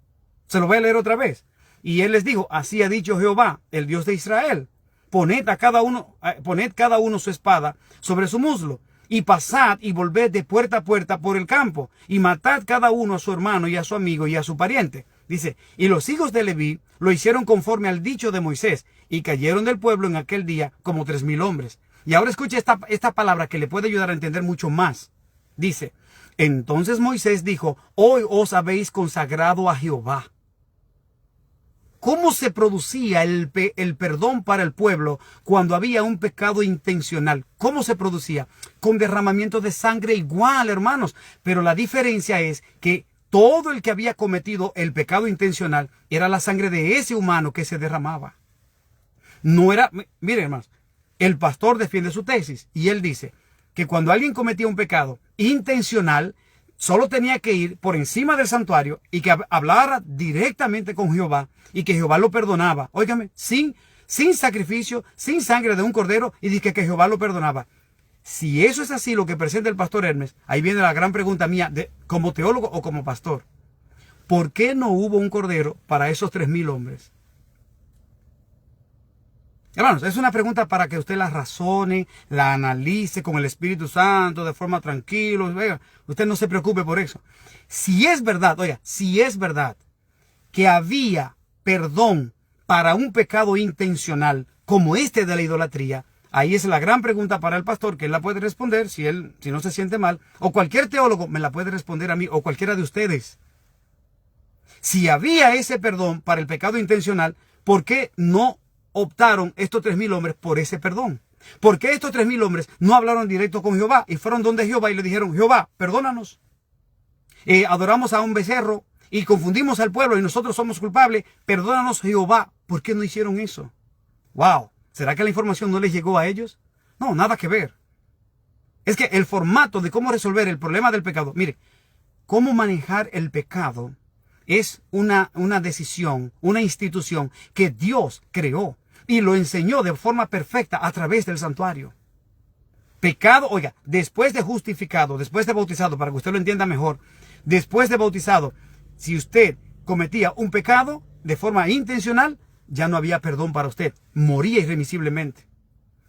Se lo voy a leer otra vez. Y él les dijo, así ha dicho Jehová, el Dios de Israel. Poned cada uno su espada sobre su muslo, y pasad y volved de puerta a puerta por el campo, y matad cada uno a su hermano y a su amigo y a su pariente. Dice, y los hijos de Leví lo hicieron conforme al dicho de Moisés, y cayeron del pueblo en aquel día como 3,000 hombres. Y ahora escuche esta palabra que le puede ayudar a entender mucho más. Dice, entonces Moisés dijo, hoy os habéis consagrado a Jehová. ¿Cómo se producía el perdón para el pueblo cuando había un pecado intencional? ¿Cómo se producía? Con derramamiento de sangre igual, hermanos. Pero la diferencia es que todo el que había cometido el pecado intencional era la sangre de ese humano que se derramaba. No era, miren, hermanos, el pastor defiende su tesis y él dice que cuando alguien cometía un pecado intencional, solo tenía que ir por encima del santuario y que hablara directamente con Jehová y que Jehová lo perdonaba. Óigame, sin sacrificio, sin sangre de un cordero, y dice que Jehová lo perdonaba. Si eso es así lo que presenta el pastor Hermes, ahí viene la gran pregunta mía como teólogo o como pastor. ¿Por qué no hubo un cordero para esos 3,000 hombres? Hermanos, es una pregunta para que usted la razone, la analice con el Espíritu Santo de forma tranquila. Oiga, usted no se preocupe por eso. Si es verdad, oiga, si es verdad que había perdón para un pecado intencional como este de la idolatría, ahí es la gran pregunta para el pastor, que él la puede responder si no se siente mal, o cualquier teólogo me la puede responder a mí, o cualquiera de ustedes. Si había ese perdón para el pecado intencional, ¿por qué no optaron estos 3,000 hombres por ese perdón? ¿Por qué estos 3,000 hombres no hablaron directo con Jehová y fueron donde Jehová y le dijeron, Jehová, perdónanos? Adoramos a un becerro y confundimos al pueblo y nosotros somos culpables. Perdónanos, Jehová. ¿Por qué no hicieron eso? Wow. ¿Será que la información no les llegó a ellos? No, nada que ver. Es que el formato de cómo resolver el problema del pecado, mire, cómo manejar el pecado es una decisión, una institución que Dios creó y lo enseñó de forma perfecta a través del santuario. Pecado, oiga, después de justificado, después de bautizado, para que usted lo entienda mejor, después de bautizado, si usted cometía un pecado de forma intencional, ya no había perdón para usted. Moría irremisiblemente.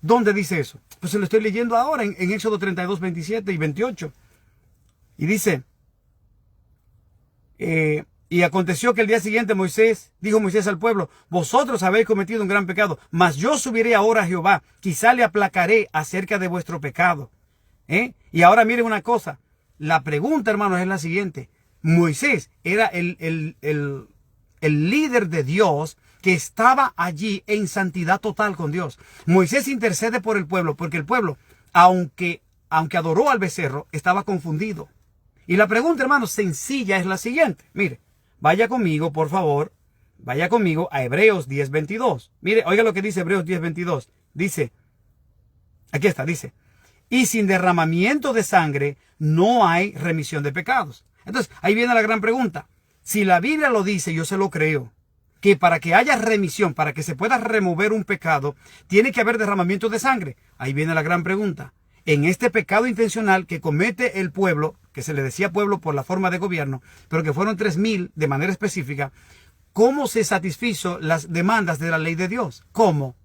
¿Dónde dice eso? Pues se lo estoy leyendo ahora en Éxodo 32:27 y 28. Y dice, y aconteció que el día siguiente dijo Moisés al pueblo, vosotros habéis cometido un gran pecado, mas yo subiré ahora a Jehová, quizá le aplacaré acerca de vuestro pecado. Y ahora miren una cosa, la pregunta, hermanos, es la siguiente. Moisés era el líder de Dios que estaba allí en santidad total con Dios. Moisés intercede por el pueblo, porque el pueblo, aunque adoró al becerro, estaba confundido. Y la pregunta, hermanos, sencilla es la siguiente. Mire, vaya conmigo, por favor, vaya conmigo a Hebreos 10:22. Mire, oiga lo que dice Hebreos 10:22. Dice, aquí está, dice, y sin derramamiento de sangre no hay remisión de pecados. Entonces, ahí viene la gran pregunta. Si la Biblia lo dice, yo se lo creo, que para que haya remisión, para que se pueda remover un pecado, tiene que haber derramamiento de sangre. Ahí viene la gran pregunta. En este pecado intencional que comete el pueblo, que se le decía pueblo por la forma de gobierno, pero que fueron 3,000 de manera específica, ¿cómo se satisfizo las demandas de la ley de Dios? ¿Cómo?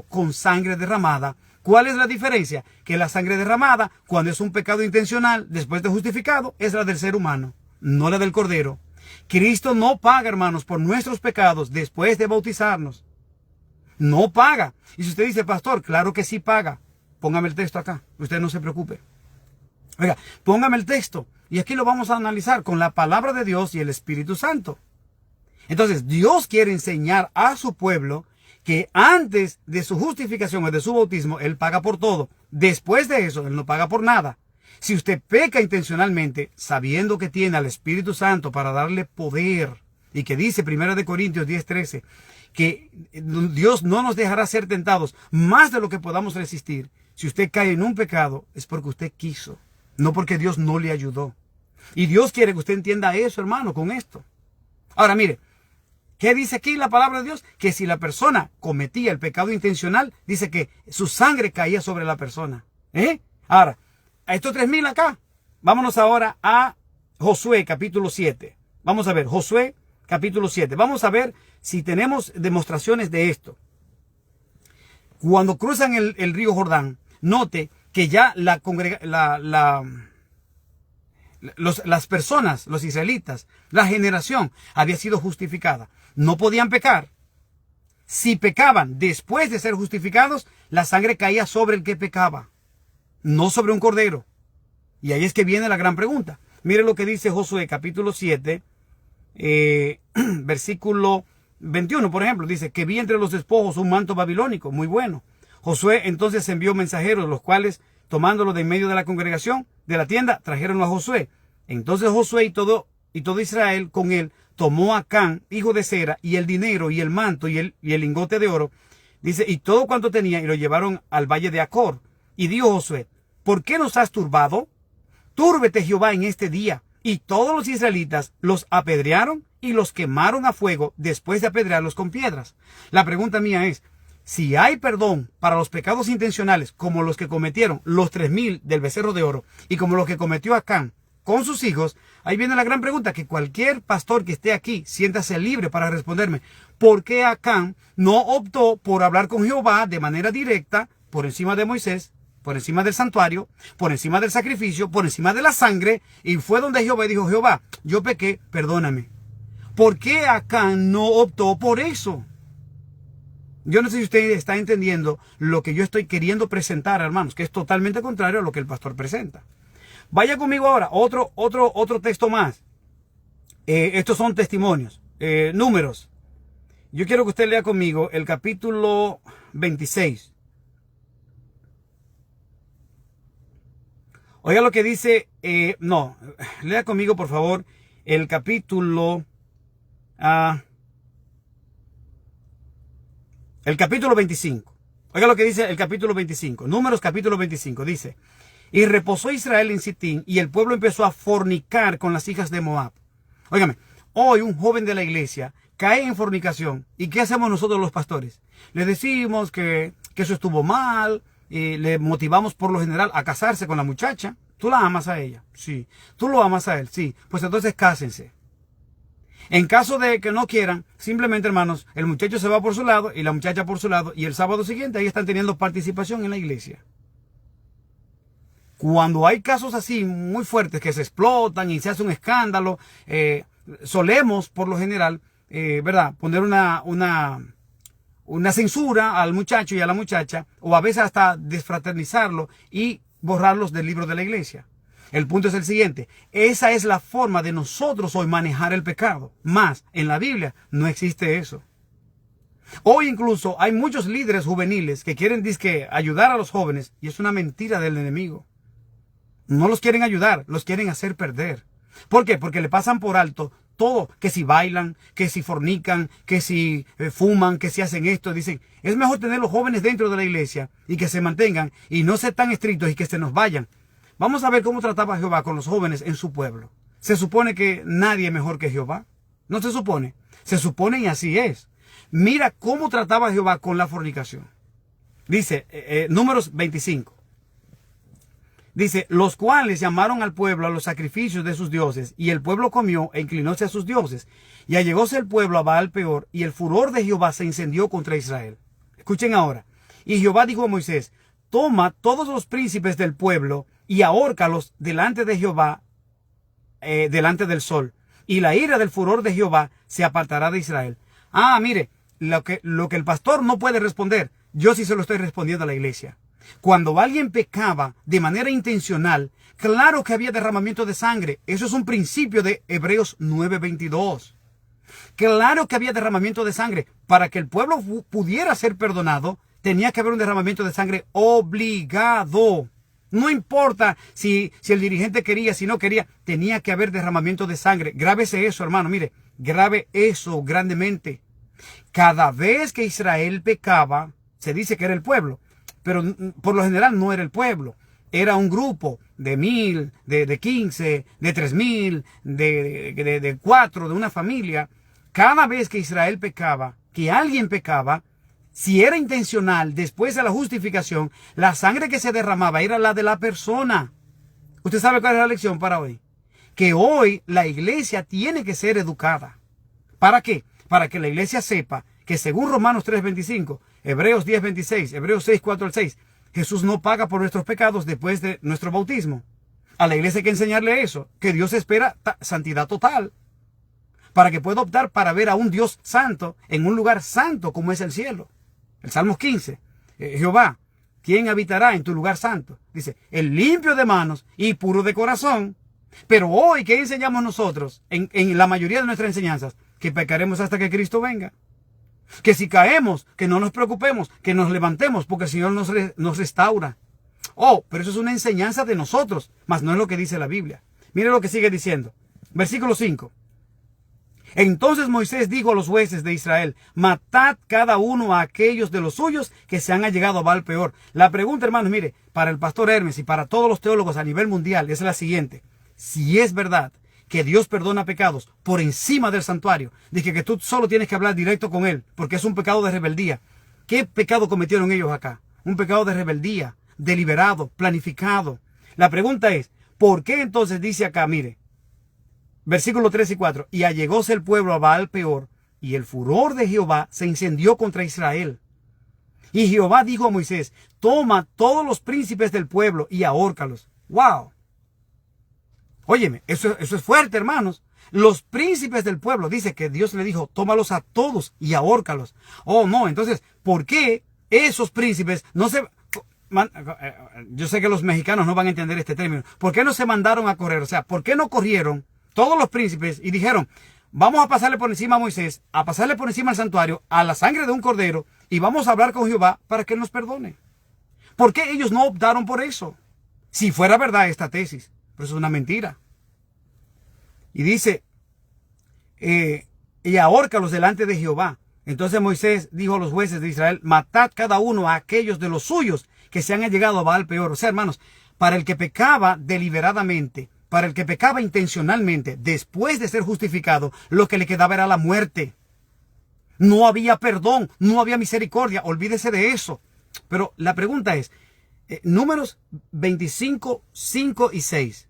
Con sangre derramada. ¿Cuál es la diferencia? Que la sangre derramada, cuando es un pecado intencional, después de justificado, es la del ser humano, no la del cordero. Cristo no paga, hermanos, por nuestros pecados después de bautizarnos. No paga. Y si usted dice, pastor, claro que sí paga. Póngame el texto acá. Usted no se preocupe. Oiga, póngame el texto. Y aquí lo vamos a analizar con la palabra de Dios y el Espíritu Santo. Entonces, Dios quiere enseñar a su pueblo que antes de su justificación o de su bautismo, Él paga por todo. Después de eso, Él no paga por nada. Si usted peca intencionalmente, sabiendo que tiene al Espíritu Santo para darle poder, y que dice 1 Corintios 10:13, que Dios no nos dejará ser tentados más de lo que podamos resistir. Si usted cae en un pecado, es porque usted quiso, no porque Dios no le ayudó. Y Dios quiere que usted entienda eso, hermano, con esto. Ahora, mire, ¿qué dice aquí la palabra de Dios? Que si la persona cometía el pecado intencional, dice que su sangre caía sobre la persona. Ahora, a estos 3,000 acá, vámonos ahora a Josué capítulo 7. Vamos a ver, Josué capítulo 7. Vamos a ver si tenemos demostraciones de esto. Cuando cruzan el río Jordán, note que ya las personas, los israelitas, la generación había sido justificada. No podían pecar. Si pecaban después de ser justificados, la sangre caía sobre el que pecaba, no sobre un cordero. Y ahí es que viene la gran pregunta. Mire lo que dice Josué capítulo 7, versículo 21, por ejemplo. Dice que vi entre los despojos un manto babilónico, muy bueno. Josué entonces envió mensajeros, los cuales, tomándolo de en medio de la congregación de la tienda, trajeronlo a Josué. Entonces Josué y todo Israel con él tomó a Acán, hijo de Zera, y el dinero, y el manto, y el lingote de oro, dice, y todo cuanto tenía, y lo llevaron al valle de Acor. Y dijo Josué, ¿por qué nos has turbado? Túrbete Jehová en este día. Y todos los israelitas los apedrearon y los quemaron a fuego después de apedrearlos con piedras. La pregunta mía es, si hay perdón para los pecados intencionales, como los que cometieron los 3,000 del becerro de oro, y como los que cometió Acán con sus hijos, ahí viene la gran pregunta, que cualquier pastor que esté aquí, siéntase libre para responderme. ¿Por qué Acán no optó por hablar con Jehová de manera directa, por encima de Moisés, por encima del santuario, por encima del sacrificio, por encima de la sangre, y fue donde Jehová dijo, Jehová, yo pequé, perdóname? ¿Por qué Acán no optó por eso? Yo no sé si usted está entendiendo lo que yo estoy queriendo presentar, hermanos, que es totalmente contrario a lo que el pastor presenta. Vaya conmigo ahora, otro texto más. Estos son testimonios, números. Yo quiero que usted lea conmigo el capítulo 26. Oiga lo que dice, lea conmigo por favor el capítulo 25. Oiga lo que dice el capítulo 25, Números capítulo 25, dice, y reposó Israel en Sitín, y el pueblo empezó a fornicar con las hijas de Moab. Óigame, hoy un joven de la iglesia cae en fornicación, ¿y qué hacemos nosotros los pastores? Le decimos que eso estuvo mal, y le motivamos por lo general a casarse con la muchacha. ¿Tú la amas a ella? Sí. ¿Tú lo amas a él? Sí. Pues entonces cásense. En caso de que no quieran, simplemente, hermanos, el muchacho se va por su lado y la muchacha por su lado, y el sábado siguiente ahí están teniendo participación en la iglesia. Cuando hay casos así muy fuertes que se explotan y se hace un escándalo, solemos por lo general, ¿verdad?, poner una censura al muchacho y a la muchacha, o a veces hasta desfraternizarlo y borrarlos del libro de la iglesia. El punto es el siguiente: esa es la forma de nosotros hoy manejar el pecado. Más, en la Biblia no existe eso. Hoy incluso hay muchos líderes juveniles que quieren ayudar a los jóvenes, y es una mentira del enemigo. No los quieren ayudar, los quieren hacer perder. ¿Por qué? Porque le pasan por alto todo, que si bailan, que si fornican, que si fuman, que si hacen esto. Dicen, es mejor tener los jóvenes dentro de la iglesia y que se mantengan y no ser tan estrictos y que se nos vayan. Vamos a ver cómo trataba Jehová con los jóvenes en su pueblo. se supone que nadie es mejor que Jehová. No se supone. Se supone y así es. Mira cómo trataba Jehová con la fornicación. Dice, Números 25. Dice, los cuales llamaron al pueblo a los sacrificios de sus dioses, y el pueblo comió e inclinóse a sus dioses. Y allegóse el pueblo a Baal peor, y el furor de Jehová se encendió contra Israel. Escuchen ahora. Y Jehová dijo a Moisés, toma todos los príncipes del pueblo y ahórcalos delante de Jehová, delante del sol. Y la ira del furor de Jehová se apartará de Israel. Ah, mire, lo que el pastor no puede responder, yo sí se lo estoy respondiendo a la iglesia. Cuando alguien pecaba de manera intencional, claro que había derramamiento de sangre. Eso es un principio de Hebreos 9:22. Claro que había derramamiento de sangre. Para que el pueblo pudiera ser perdonado, tenía que haber un derramamiento de sangre obligado. No importa si el dirigente quería, si no quería, tenía que haber derramamiento de sangre. Grábese eso, hermano, mire, grabe eso grandemente. Cada vez que Israel pecaba, se dice que era el pueblo, pero por lo general no era el pueblo. Era un grupo de 1000, de 15, de 3000, de 4, de una familia. Cada vez que Israel pecaba, que alguien pecaba, si era intencional, después de la justificación, la sangre que se derramaba era la de la persona. ¿Usted sabe cuál es la lección para hoy? Que hoy la iglesia tiene que ser educada. ¿Para qué? Para que la iglesia sepa que según Romanos 3:25, Hebreos 10:26, Hebreos 6:4-6, Jesús no paga por nuestros pecados después de nuestro bautismo. A la iglesia hay que enseñarle eso, que Dios espera santidad total, para que pueda optar para ver a un Dios santo en un lugar santo como es el cielo. El Salmos 15, Jehová, ¿quién habitará en tu lugar santo? Dice, el limpio de manos y puro de corazón. Pero hoy, ¿qué enseñamos nosotros en la mayoría de nuestras enseñanzas? Que pecaremos hasta que Cristo venga. Que si caemos, que no nos preocupemos, que nos levantemos, porque el Señor nos restaura. Oh, pero eso es una enseñanza de nosotros, mas no es lo que dice la Biblia. Mire lo que sigue diciendo. Versículo 5. Entonces Moisés dijo a los jueces de Israel, matad cada uno a aquellos de los suyos que se han allegado a Baal peor. La pregunta, hermanos, mire, para el pastor Hermes y para todos los teólogos a nivel mundial es la siguiente. Si es verdad que Dios perdona pecados por encima del santuario, dije que tú solo tienes que hablar directo con Él, porque es un pecado de rebeldía. ¿Qué pecado cometieron ellos acá? Un pecado de rebeldía, deliberado, planificado. La pregunta es, ¿por qué entonces dice acá, mire, versículo 3 y 4, y allegóse el pueblo a Baal peor, y el furor de Jehová se encendió contra Israel. Y Jehová dijo a Moisés, toma todos los príncipes del pueblo y ahórcalos. ¡Wow! Óyeme, eso es fuerte, hermanos. Los príncipes del pueblo, dice que Dios le dijo, tómalos a todos y ahórcalos. Oh, no, entonces, ¿por qué esos príncipes no se... Yo sé que los mexicanos no van a entender este término. ¿Por qué no se mandaron a correr? O sea, ¿por qué no corrieron todos los príncipes y dijeron, vamos a pasarle por encima a Moisés, a pasarle por encima al santuario, a la sangre de un cordero, y vamos a hablar con Jehová para que Él nos perdone? ¿Por qué ellos no optaron por eso? Si fuera verdad esta tesis, pero eso es una mentira. Y dice, y ahórcalos delante de Jehová. Entonces Moisés dijo a los jueces de Israel, matad cada uno a aquellos de los suyos que se han allegado a Baal peor. O sea, hermanos, para el que pecaba deliberadamente, para el que pecaba intencionalmente, después de ser justificado, lo que le quedaba era la muerte. No había perdón, no había misericordia, olvídese de eso. Pero la pregunta es, Números 25, 5 y 6.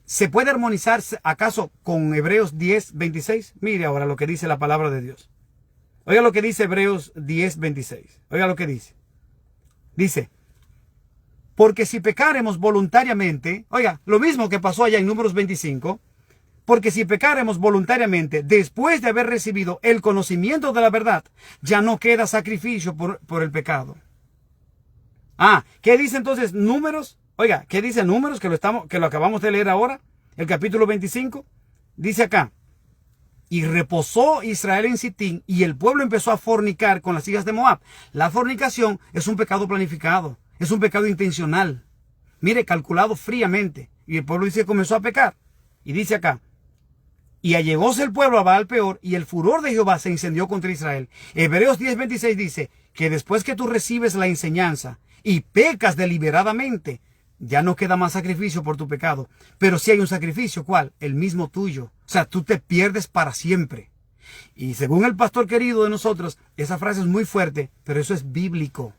¿Se puede armonizar acaso con Hebreos 10, 26? Mire ahora lo que dice la palabra de Dios. Oiga lo que dice Hebreos 10, 26. Oiga lo que dice. Dice, porque si pecáremos voluntariamente, oiga, lo mismo que pasó allá en Números 25, porque si pecáremos voluntariamente después de haber recibido el conocimiento de la verdad, ya no queda sacrificio por el pecado. Ah, ¿qué dice entonces Números? Oiga, ¿qué dice Números? Que lo acabamos de leer ahora, el capítulo 25. Dice acá, y reposó Israel en Sitín, y el pueblo empezó a fornicar con las hijas de Moab. La fornicación es un pecado planificado, es un pecado intencional. Mire, calculado fríamente. Y el pueblo dice que comenzó a pecar. Y dice acá, y allegóse el pueblo a Baal peor, y el furor de Jehová se encendió contra Israel. Hebreos 10:26 dice que después que tú recibes la enseñanza y pecas deliberadamente, ya no queda más sacrificio por tu pecado. Pero sí hay un sacrificio, ¿cuál? El mismo tuyo. O sea, tú te pierdes para siempre. Y según el pastor querido de nosotros, esa frase es muy fuerte, pero eso es bíblico.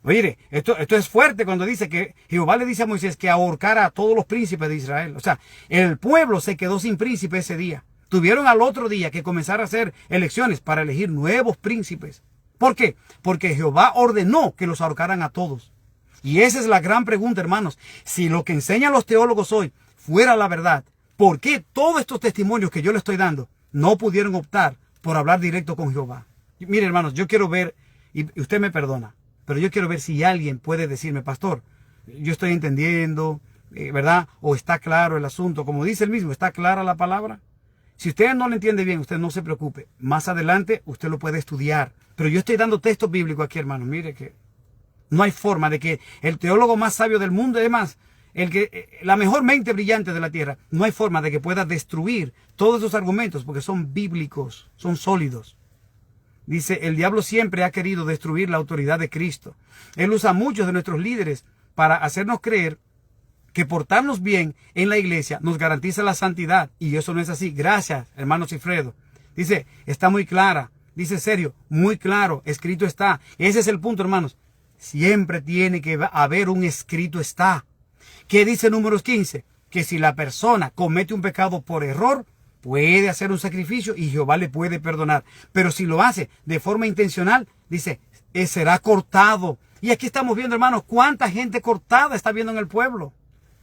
Oye, esto es fuerte cuando dice que Jehová le dice a Moisés que ahorcara a todos los príncipes de Israel. O sea, el pueblo se quedó sin príncipe ese día. Tuvieron al otro día que comenzar a hacer elecciones para elegir nuevos príncipes. ¿Por qué? Porque Jehová ordenó que los ahorcaran a todos. Y esa es la gran pregunta, hermanos. Si lo que enseñan los teólogos hoy fuera la verdad, ¿por qué todos estos testimonios que yo le estoy dando no pudieron optar por hablar directo con Jehová? Mire, hermanos, yo quiero ver, y usted me perdona, pero yo quiero ver si alguien puede decirme, pastor, yo estoy entendiendo, ¿verdad? O está claro el asunto. Como dice él mismo, ¿está clara la palabra? Si usted no lo entiende bien, usted no se preocupe. Más adelante usted lo puede estudiar. Pero yo estoy dando texto bíblico aquí, hermano. Mire que no hay forma de que el teólogo más sabio del mundo, además, la mejor mente brillante de la tierra, no hay forma de que pueda destruir todos esos argumentos porque son bíblicos, son sólidos. Dice, el diablo siempre ha querido destruir la autoridad de Cristo. Él usa a muchos de nuestros líderes para hacernos creer que portarnos bien en la iglesia nos garantiza la santidad. Y eso no es así. Gracias, hermano Cifredo. Dice, está muy clara. Dice Sergio, muy claro, escrito está. Ese es el punto, hermanos. Siempre tiene que haber un escrito está. ¿Qué dice Números 15? Que si la persona comete un pecado por error, puede hacer un sacrificio y Jehová le puede perdonar. Pero si lo hace de forma intencional, dice, será cortado. Y aquí estamos viendo, hermanos, cuánta gente cortada está viendo en el pueblo.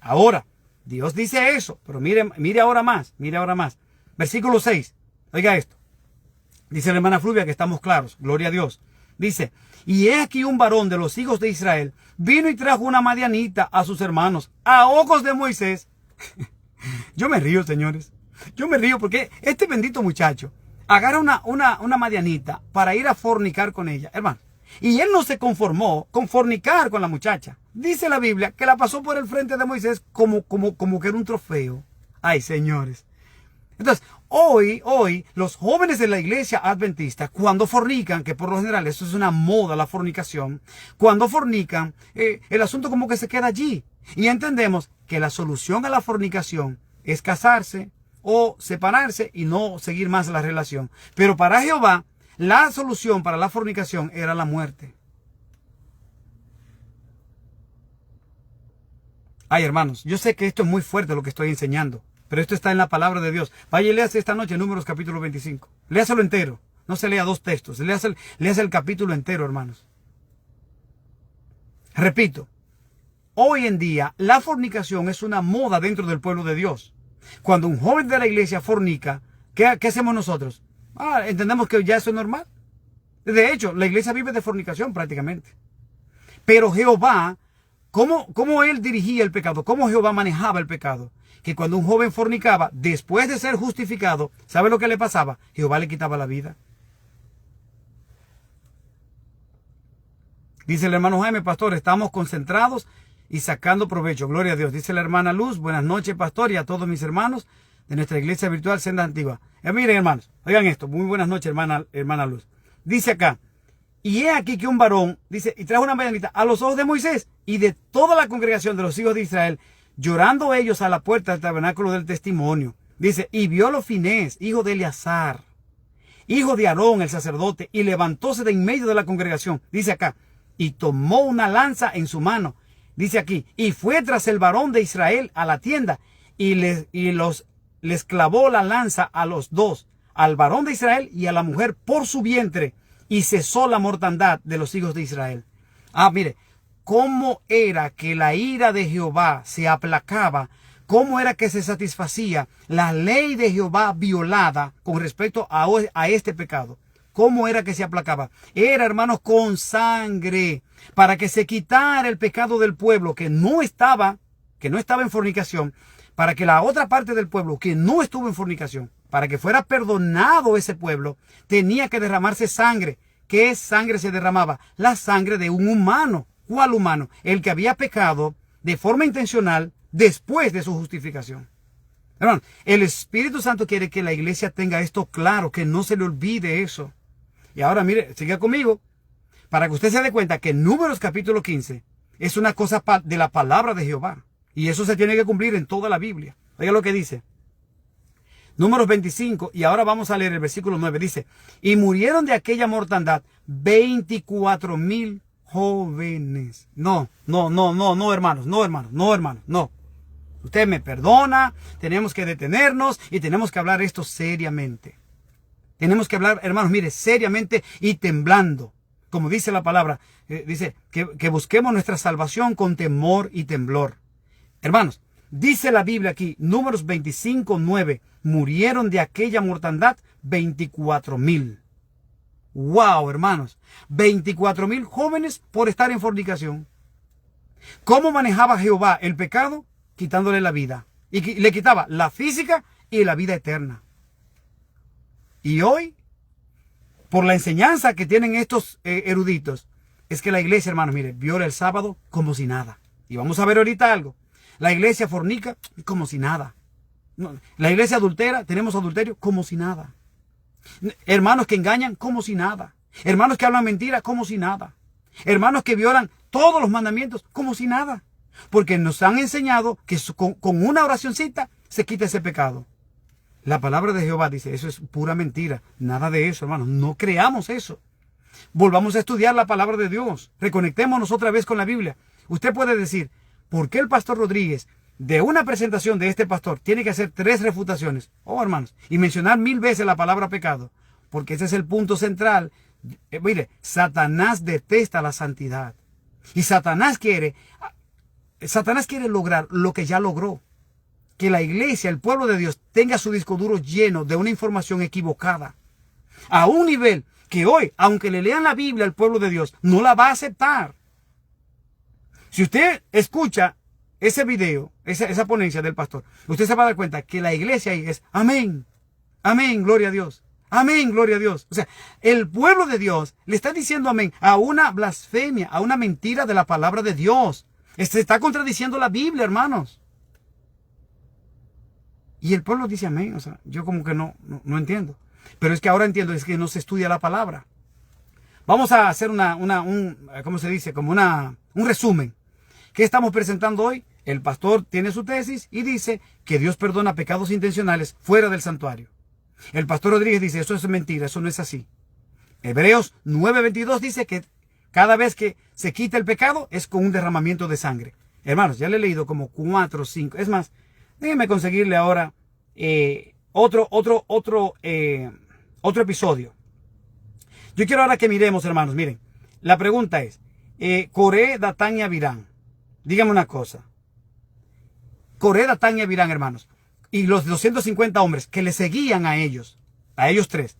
Ahora, Dios dice eso, pero mire ahora más, Versículo 6, oiga esto. Dice la hermana Fluvia que estamos claros, gloria a Dios. Dice, y he aquí un varón de los hijos de Israel, vino y trajo una madianita a sus hermanos, a ojos de Moisés. Yo me río, señores. Yo me río porque este bendito muchacho agarra una madianita para ir a fornicar con ella, hermano. Y él no se conformó con fornicar con la muchacha. Dice la Biblia que la pasó por el frente de Moisés como que era un trofeo. Ay, señores. Entonces, hoy, los jóvenes de la iglesia adventista, cuando fornican, que por lo general eso es una moda, la fornicación, cuando fornican, el asunto como que se queda allí. Y entendemos que la solución a la fornicación es casarse o separarse y no seguir más la relación. Pero para Jehová, la solución para la fornicación era la muerte. Ay, hermanos, yo sé que esto es muy fuerte lo que estoy enseñando, pero esto está en la palabra de Dios. Vaya y léase esta noche Números capítulo 25. Léaselo entero. No se lea dos textos. Léase el capítulo entero, hermanos. Repito, hoy en día la fornicación es una moda dentro del pueblo de Dios. Cuando un joven de la iglesia fornica, ¿qué hacemos nosotros? Entendemos que ya eso es normal. De hecho, la iglesia vive de fornicación prácticamente. Pero Jehová, ¿cómo él dirigía el pecado? ¿Cómo Jehová manejaba el pecado? Que cuando un joven fornicaba, después de ser justificado, ¿sabe lo que le pasaba? Jehová le quitaba la vida. Dice el hermano Jaime, pastor, estamos concentrados y sacando provecho. Gloria a Dios. Dice la hermana Luz, buenas noches, pastor, y a todos mis hermanos de nuestra iglesia virtual Senda Antigua. Miren, hermanos, oigan esto. Muy buenas noches, hermana Luz. Dice acá, y he aquí que un varón, dice, y trajo una madianita a los ojos de Moisés y de toda la congregación de los hijos de Israel, llorando ellos a la puerta del tabernáculo del testimonio. Dice, y viólo Finés, hijo de Eleazar, hijo de Aarón, el sacerdote, y levantóse de en medio de la congregación. Dice acá, y tomó una lanza en su mano. Dice aquí, y fue tras el varón de Israel a la tienda, y les clavó la lanza a los dos, al varón de Israel y a la mujer por su vientre, y cesó la mortandad de los hijos de Israel. Mire, cómo era que la ira de Jehová se aplacaba, cómo era que se satisfacía la ley de Jehová violada con respecto a este pecado. ¿Cómo era que se aplacaba? Era, hermanos, con sangre, para que se quitara el pecado del pueblo que no estaba en fornicación, para que la otra parte del pueblo que no estuvo en fornicación, para que fuera perdonado ese pueblo, tenía que derramarse sangre. ¿Qué sangre se derramaba? La sangre de un humano. ¿Cuál humano? El que había pecado de forma intencional después de su justificación. Hermano, el Espíritu Santo quiere que la iglesia tenga esto claro, que no se le olvide eso. Y ahora mire, siga conmigo, para que usted se dé cuenta que en Números capítulo 15 es una cosa de la palabra de Jehová. Y eso se tiene que cumplir en toda la Biblia. Oiga lo que dice. Números 25, y ahora vamos a leer el versículo 9. Dice, y murieron de aquella mortandad 24,000 jóvenes. No, hermanos, no. Usted me perdona, tenemos que detenernos y tenemos que hablar esto seriamente. Tenemos que hablar, hermanos, mire, seriamente y temblando. Como dice la palabra, dice que busquemos nuestra salvación con temor y temblor. Hermanos, dice la Biblia aquí, Números 25, 9, murieron de aquella mortandad 24,000. Wow, hermanos, 24,000 jóvenes por estar en fornicación. ¿Cómo manejaba Jehová el pecado? Quitándole la vida. Y le quitaba la física y la vida eterna. Y hoy, por la enseñanza que tienen estos eruditos, es que la iglesia, hermanos, mire, viola el sábado como si nada. Y vamos a ver ahorita algo. La iglesia fornica como si nada. La iglesia adultera, tenemos adulterio como si nada. Hermanos que engañan como si nada. Hermanos que hablan mentira como si nada. Hermanos que violan todos los mandamientos como si nada. Porque nos han enseñado que con una oracioncita se quita ese pecado. La palabra de Jehová dice, eso es pura mentira. Nada de eso, hermanos. No creamos eso. Volvamos a estudiar la palabra de Dios. Reconectémonos otra vez con la Biblia. Usted puede decir, ¿por qué el pastor Rodríguez, de una presentación de este pastor, tiene que hacer 3 refutaciones? Oh, hermanos, y mencionar 1000 veces la palabra pecado. Porque ese es el punto central. Mire, Satanás detesta la santidad. Y Satanás quiere lograr lo que ya logró. Que la iglesia, el pueblo de Dios, tenga su disco duro lleno de una información equivocada. A un nivel que hoy, aunque le lean la Biblia al pueblo de Dios, no la va a aceptar. Si usted escucha ese video, esa ponencia del pastor, usted se va a dar cuenta que la iglesia ahí es amén, amén, gloria a Dios, amén, gloria a Dios. O sea, el pueblo de Dios le está diciendo amén a una blasfemia, a una mentira de la palabra de Dios. Se está contradiciendo la Biblia, hermanos. Y el pueblo dice amén. O sea, yo como que no entiendo. Pero es que ahora entiendo, es que no se estudia la palabra. Vamos a hacer ¿cómo se dice? Como un resumen. ¿Qué estamos presentando hoy? El pastor tiene su tesis y dice que Dios perdona pecados intencionales fuera del santuario. El pastor Rodríguez dice, eso es mentira, eso no es así. Hebreos 9:22 dice que cada vez que se quita el pecado es con un derramamiento de sangre. Hermanos, ya le he leído como 4 o 5. Es más, déjenme conseguirle ahora otro episodio. Yo quiero ahora que miremos, hermanos. Miren, la pregunta es, Coré, Datán y Abirán. Dígame una cosa. Coré, Datán y Abirán, hermanos. Y los 250 hombres que le seguían a ellos 3.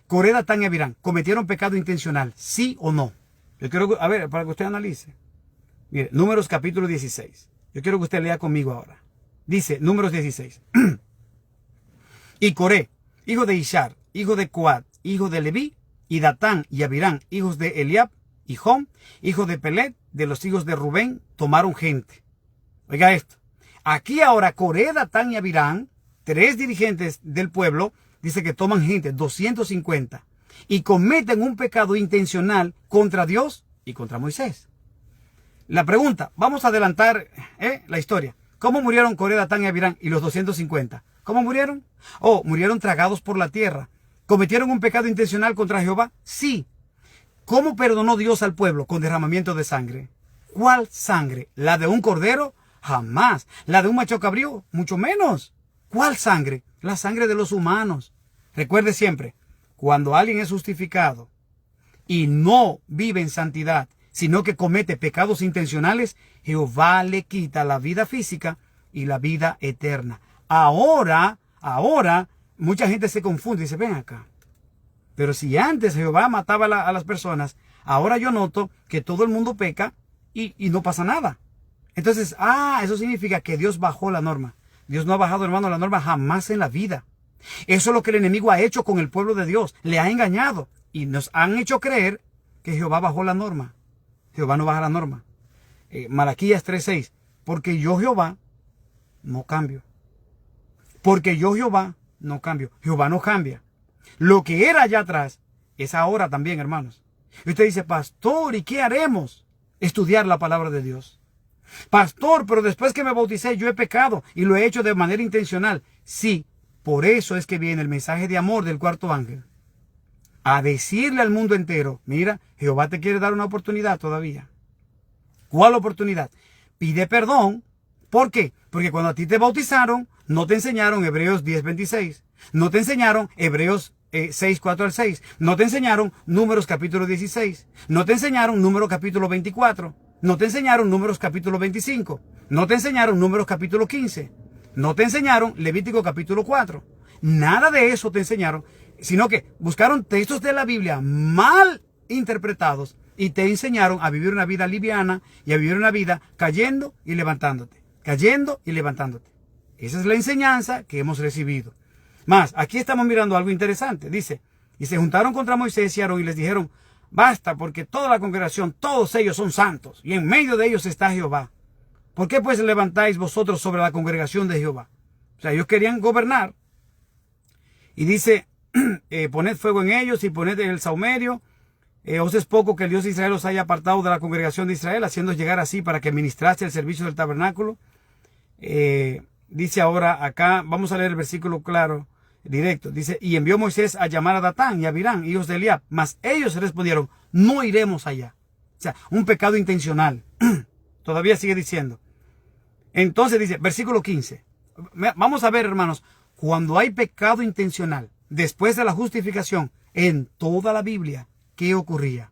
Coré, Datán y Abirán, ¿cometieron pecado intencional? ¿Sí o no? Yo quiero, a ver, para que usted analice. Mire, Números capítulo 16. Yo quiero que usted lea conmigo ahora. Dice, Números 16. Y Coré, hijo de Ishar, hijo de Coat, hijo de Leví, y Datán y Abirán, hijos de Eliab, y Jom, hijo de Pelet, de los hijos de Rubén, tomaron gente. Oiga esto. Aquí ahora Coré, Datán y Abirán, 3 dirigentes del pueblo, dice que toman gente, 250, y cometen un pecado intencional contra Dios y contra Moisés. La pregunta, vamos a adelantar la historia. ¿Cómo murieron Coré, Datán y Abirán y los 250? ¿Cómo murieron? Oh, murieron tragados por la tierra. ¿Cometieron un pecado intencional contra Jehová? Sí. ¿Cómo perdonó Dios al pueblo? Con derramamiento de sangre. ¿Cuál sangre? ¿La de un cordero? Jamás. ¿La de un macho cabrío? Mucho menos. ¿Cuál sangre? La sangre de los humanos. Recuerde siempre, cuando alguien es justificado y no vive en santidad, sino que comete pecados intencionales, Jehová le quita la vida física y la vida eterna. Ahora, mucha gente se confunde y dice, ven acá. Pero si antes Jehová mataba a las personas, ahora yo noto que todo el mundo peca y no pasa nada. Entonces, eso significa que Dios bajó la norma. Dios no ha bajado, hermano, la norma jamás en la vida. Eso es lo que el enemigo ha hecho con el pueblo de Dios. Le ha engañado y nos han hecho creer que Jehová bajó la norma. Jehová no baja la norma. Malaquías 3:6. Porque yo Jehová no cambio. Porque yo Jehová no cambio. Jehová no cambia. Lo que era allá atrás es ahora también, hermanos. Y usted dice, pastor, ¿y qué haremos? estudiar la palabra de Dios. Pastor, pero después que me bauticé yo he pecado y lo he hecho de manera intencional. Sí, por eso es que viene el mensaje de amor del cuarto ángel. A decirle al mundo entero, mira, Jehová te quiere dar una oportunidad todavía. ¿Cuál oportunidad? Pide perdón. ¿Por qué? Porque cuando a ti te bautizaron, no te enseñaron Hebreos 10:26. No te enseñaron Hebreos 6:4 al 6. No te enseñaron Números capítulo 16. No te enseñaron Números capítulo 24. No te enseñaron Números capítulo 25. No te enseñaron Números capítulo 15. No te enseñaron Levítico capítulo 4. Nada de eso te enseñaron, sino que buscaron textos de la Biblia mal interpretados y te enseñaron a vivir una vida liviana y a vivir una vida cayendo y levantándote. Cayendo y levantándote. Esa es la enseñanza que hemos recibido. Más, aquí estamos mirando algo interesante. Dice, y se juntaron contra Moisés y Aarón y les dijeron, basta, porque toda la congregación, todos ellos son santos, y en medio de ellos está Jehová. ¿Por qué pues levantáis vosotros sobre la congregación de Jehová? O sea, ellos querían gobernar. Y dice, poned fuego en ellos y poned el saumerio. Os es poco que el Dios de Israel os haya apartado de la congregación de Israel, haciendo llegar así para que ministrase el servicio del tabernáculo. Dice ahora acá, vamos a leer el versículo claro, directo. Dice, y envió Moisés a llamar a Datán y a Abirán, hijos de Eliab. Mas ellos respondieron, no iremos allá. O sea, un pecado intencional. Todavía sigue diciendo. Entonces dice, versículo 15. Vamos a ver, hermanos, cuando hay pecado intencional, después de la justificación, en toda la Biblia, ¿qué ocurría?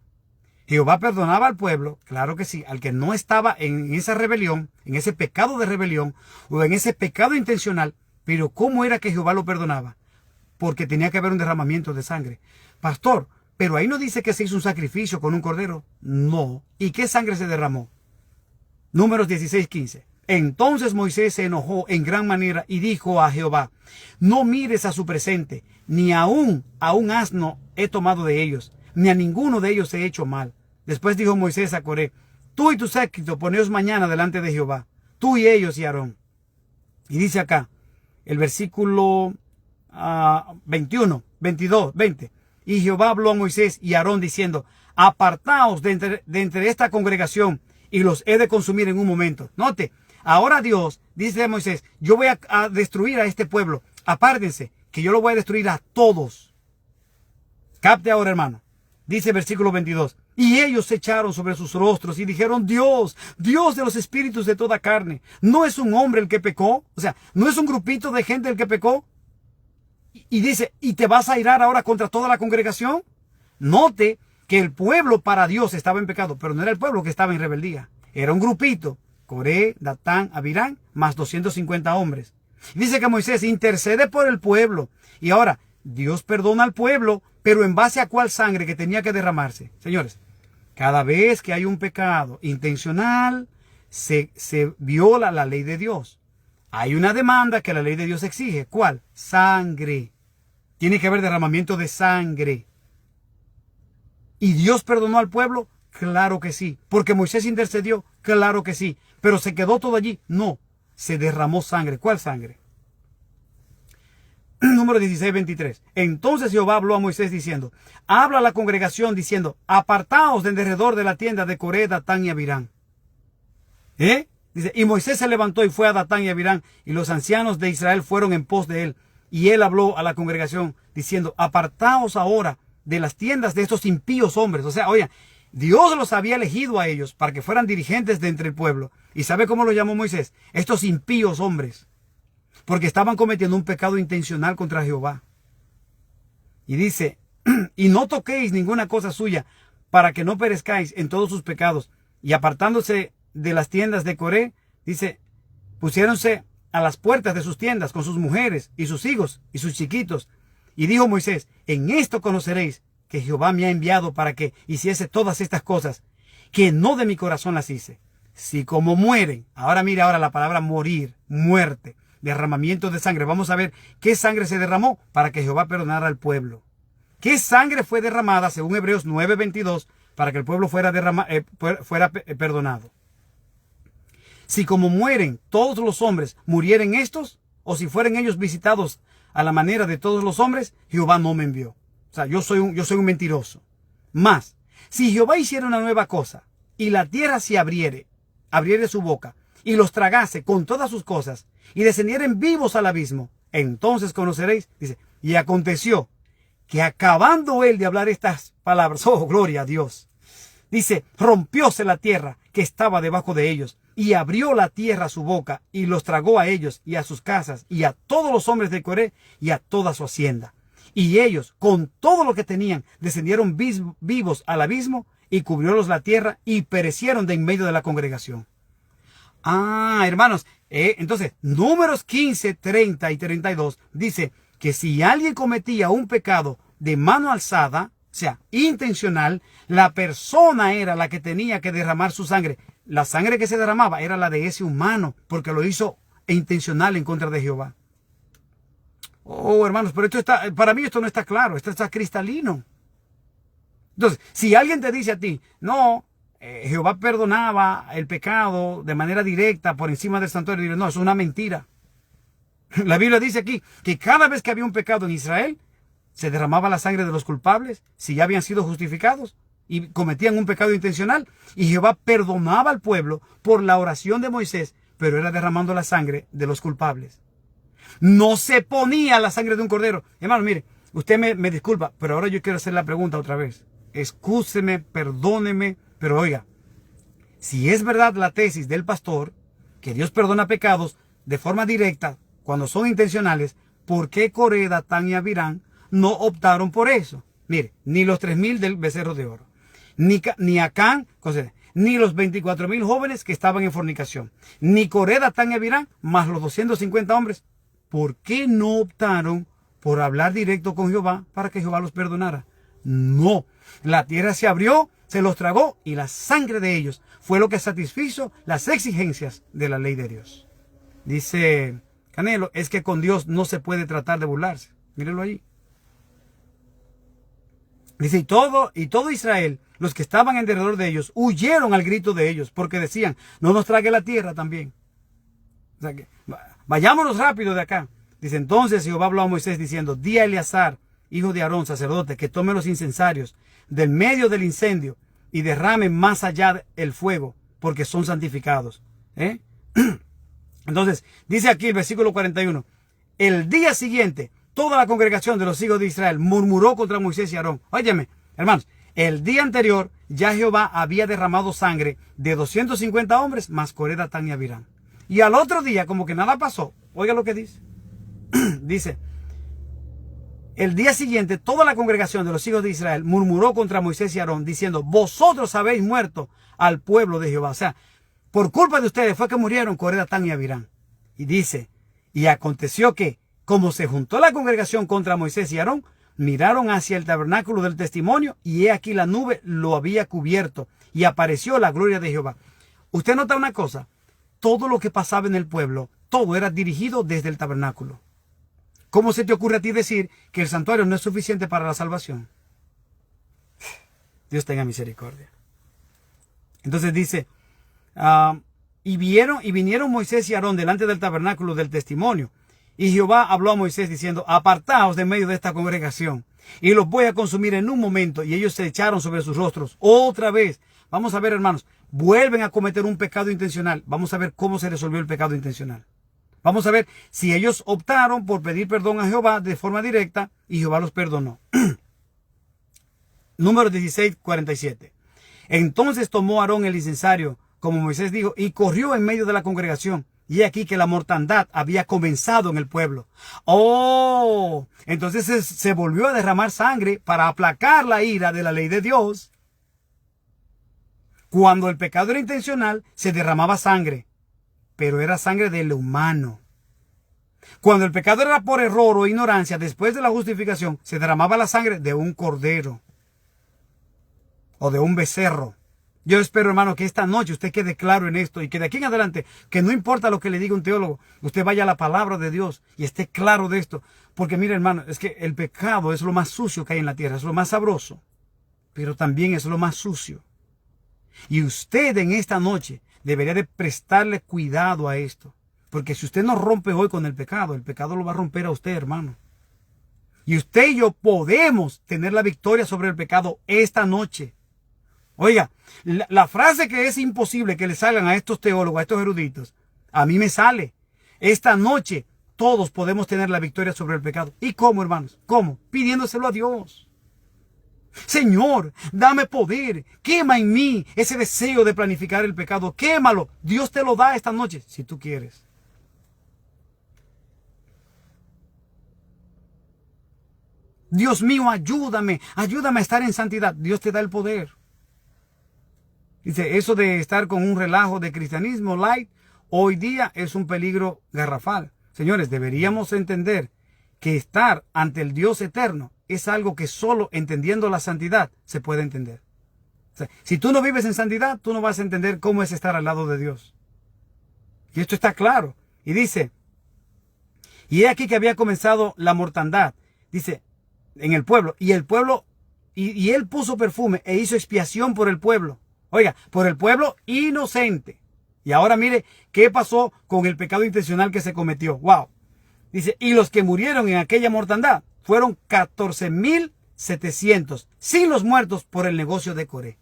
Jehová perdonaba al pueblo, claro que sí, al que no estaba en esa rebelión, en ese pecado de rebelión, o en ese pecado intencional. Pero ¿cómo era que Jehová lo perdonaba? Porque tenía que haber un derramamiento de sangre. Pastor, pero ahí no dice que se hizo un sacrificio con un cordero. No. ¿Y qué sangre se derramó? Números 16:15. Entonces Moisés se enojó en gran manera y dijo a Jehová, no mires a su presente, ni aún a un asno he tomado de ellos, ni a ninguno de ellos he hecho mal. Después dijo Moisés a Coré, tú y tu séquito poneos mañana delante de Jehová, tú y ellos y Aarón. Y dice acá, el versículo 21, 22, 20. Y Jehová habló a Moisés y a Aarón diciendo, apartaos de entre esta congregación y los he de consumir en un momento. Note, ahora Dios dice a Moisés, yo voy a destruir a este pueblo. Apártense, que yo lo voy a destruir a todos. Capte ahora, hermano. Dice el versículo 22. Y ellos se echaron sobre sus rostros y dijeron, Dios, Dios de los espíritus de toda carne, ¿no es un hombre el que pecó? O sea, ¿no es un grupito de gente el que pecó? Y dice, ¿y te vas a irar ahora contra toda la congregación? Note que el pueblo para Dios estaba en pecado, pero no era el pueblo que estaba en rebeldía. Era un grupito, Coré, Datán, Abirán, más 250 hombres. Y dice que Moisés intercede por el pueblo. Y ahora, Dios perdona al pueblo, pero ¿en base a cuál sangre que tenía que derramarse? Señores, cada vez que hay un pecado intencional, se viola la ley de Dios. Hay una demanda que la ley de Dios exige. ¿Cuál? Sangre. Tiene que haber derramamiento de sangre. ¿Y Dios perdonó al pueblo? Claro que sí. ¿Porque Moisés intercedió? Claro que sí. ¿Pero se quedó todo allí? No. Se derramó sangre. ¿Cuál sangre? Número 16:23. Entonces Jehová habló a Moisés diciendo, habla a la congregación diciendo, apartaos de alrededor de la tienda de Coré, Datán y Abirán. Dice, y Moisés se levantó y fue a Datán y Abirán, y los ancianos de Israel fueron en pos de él. Y él habló a la congregación diciendo, apartaos ahora de las tiendas de estos impíos hombres. O sea, oye, Dios los había elegido a ellos para que fueran dirigentes de entre el pueblo. ¿Y sabe cómo lo llamó Moisés? Estos impíos hombres. Porque estaban cometiendo un pecado intencional contra Jehová. Y dice, y no toquéis ninguna cosa suya, para que no perezcáis en todos sus pecados. Y apartándose de las tiendas de Coré, dice, pusiéronse a las puertas de sus tiendas con sus mujeres y sus hijos y sus chiquitos. Y dijo Moisés, en esto conoceréis que Jehová me ha enviado para que hiciese todas estas cosas, que no de mi corazón las hice. Si como mueren, ahora mire ahora la palabra morir, muerte, derramamiento de sangre. Vamos a ver qué sangre se derramó para que Jehová perdonara al pueblo. ¿Qué sangre fue derramada, según Hebreos 9:22, para que el pueblo fuera perdonado? Si como mueren todos los hombres, murieren estos, o si fueren ellos visitados a la manera de todos los hombres, Jehová no me envió. O sea, yo soy un mentiroso. Más, si Jehová hiciera una nueva cosa, y la tierra se abriere su boca, y los tragase con todas sus cosas, y descendieren vivos al abismo, entonces conoceréis, dice, y aconteció que acabando él de hablar estas palabras, oh, gloria a Dios, dice, rompióse la tierra que estaba debajo de ellos, y abrió la tierra su boca, y los tragó a ellos, y a sus casas, y a todos los hombres de Coré, y a toda su hacienda. Y ellos, con todo lo que tenían, descendieron vivos al abismo, y cubriólos la tierra, y perecieron de en medio de la congregación. Ah, hermanos, entonces, Números 15, 30 y 32, dice que si alguien cometía un pecado de mano alzada, o sea, intencional, la persona era la que tenía que derramar su sangre. La sangre que se derramaba era la de ese humano, porque lo hizo intencional en contra de Jehová. Oh, hermanos, pero para mí esto no está claro, esto está cristalino. Entonces, si alguien te dice a ti, no, Jehová perdonaba el pecado de manera directa por encima del santuario, digo, no, eso es una mentira. La Biblia dice aquí que cada vez que había un pecado en Israel, se derramaba la sangre de los culpables, si ya habían sido justificados y cometían un pecado intencional, y Jehová perdonaba al pueblo por la oración de Moisés, pero era derramando la sangre de los culpables. No se ponía la sangre de un cordero. Hermano, mire, usted me disculpa, pero ahora yo quiero hacer la pregunta otra vez. Excúseme, perdóneme, pero oiga, si es verdad la tesis del pastor, que Dios perdona pecados de forma directa, cuando son intencionales, ¿por qué Coré, Datán y Abirán no optaron por eso? Mire, ni los 3,000 del becerro de oro, ni Acán, ni los 24,000 jóvenes que estaban en fornicación, ni Coré, Datán y Abirán, más los 250 hombres. ¿Por qué no optaron por hablar directo con Jehová para que Jehová los perdonara? No, la tierra se abrió, se los tragó, y la sangre de ellos fue lo que satisfizo las exigencias de la ley de Dios. Dice Canelo, es que con Dios no se puede tratar de burlarse. Mírenlo ahí. Dice, y todo Israel, los que estaban en derredor de ellos, huyeron al grito de ellos, porque decían, no nos trague la tierra también. O sea que, vayámonos rápido de acá. Dice, entonces Jehová habló a Moisés diciendo, di a Eleazar, hijo de Aarón, sacerdote, que tome los incensarios del medio del incendio y derrame más allá el fuego, porque son santificados. Entonces, dice aquí el versículo 41, el día siguiente, toda la congregación de los hijos de Israel murmuró contra Moisés y Aarón. Óyeme, hermanos, el día anterior ya Jehová había derramado sangre de 250 hombres, más Coré, Datán y Abirán. Y al otro día, como que nada pasó. Oiga lo que dice. Dice, el día siguiente, toda la congregación de los hijos de Israel murmuró contra Moisés y Aarón, diciendo, vosotros habéis muerto al pueblo de Jehová. O sea, por culpa de ustedes fue que murieron Coré, Datán y Abirán. Y dice, y aconteció que, como se juntó la congregación contra Moisés y Aarón, miraron hacia el tabernáculo del testimonio, y he aquí la nube lo había cubierto, y apareció la gloria de Jehová. Usted nota una cosa, todo lo que pasaba en el pueblo, todo era dirigido desde el tabernáculo. ¿Cómo se te ocurre a ti decir que el santuario no es suficiente para la salvación? Dios tenga misericordia. Entonces dice, y vinieron Moisés y Aarón delante del tabernáculo del testimonio. Y Jehová habló a Moisés diciendo, apartaos de medio de esta congregación, y los voy a consumir en un momento. Y ellos se echaron sobre sus rostros otra vez. Vamos a ver, hermanos, vuelven a cometer un pecado intencional. Vamos a ver cómo se resolvió el pecado intencional. Vamos a ver si ellos optaron por pedir perdón a Jehová de forma directa y Jehová los perdonó. Número 16, 47. Entonces tomó Aarón el incensario, como Moisés dijo, y corrió en medio de la congregación. Y aquí que la mortandad había comenzado en el pueblo. Oh, entonces se volvió a derramar sangre para aplacar la ira de la ley de Dios. Cuando el pecado era intencional, se derramaba sangre, pero era sangre del humano. Cuando el pecado era por error o ignorancia, después de la justificación, se derramaba la sangre de un cordero o de un becerro. Yo espero, hermano, que esta noche usted quede claro en esto y que de aquí en adelante, que no importa lo que le diga un teólogo, usted vaya a la palabra de Dios y esté claro de esto. Porque mire, hermano, es que el pecado es lo más sucio que hay en la tierra, es lo más sabroso, pero también es lo más sucio. Y usted en esta noche debería de prestarle cuidado a esto. Porque si usted no rompe hoy con el pecado lo va a romper a usted, hermano. Y usted y yo podemos tener la victoria sobre el pecado esta noche. Oiga, la frase que es imposible que le salgan a estos teólogos, a estos eruditos, a mí me sale. Esta noche todos podemos tener la victoria sobre el pecado. ¿Y cómo, hermanos? ¿Cómo? Pidiéndoselo a Dios. Señor, dame poder. Quema en mí ese deseo de planificar el pecado. Quémalo. Dios te lo da esta noche, si tú quieres. Dios mío, ayúdame. Ayúdame a estar en santidad. Dios te da el poder. Dice, eso de estar con un relajo de cristianismo light, hoy día es un peligro garrafal. Señores, deberíamos entender que estar ante el Dios eterno es algo que solo entendiendo la santidad se puede entender. O sea, si tú no vives en santidad, tú no vas a entender cómo es estar al lado de Dios. Y esto está claro. Y dice, y he aquí que había comenzado la mortandad, dice, en el pueblo. Y el pueblo, y él puso perfume e hizo expiación por el pueblo. Oiga, por el pueblo inocente. Y ahora mire qué pasó con el pecado intencional que se cometió. Wow. Dice, y los que murieron en aquella mortandad fueron 14,700, sin los muertos por el negocio de Coré.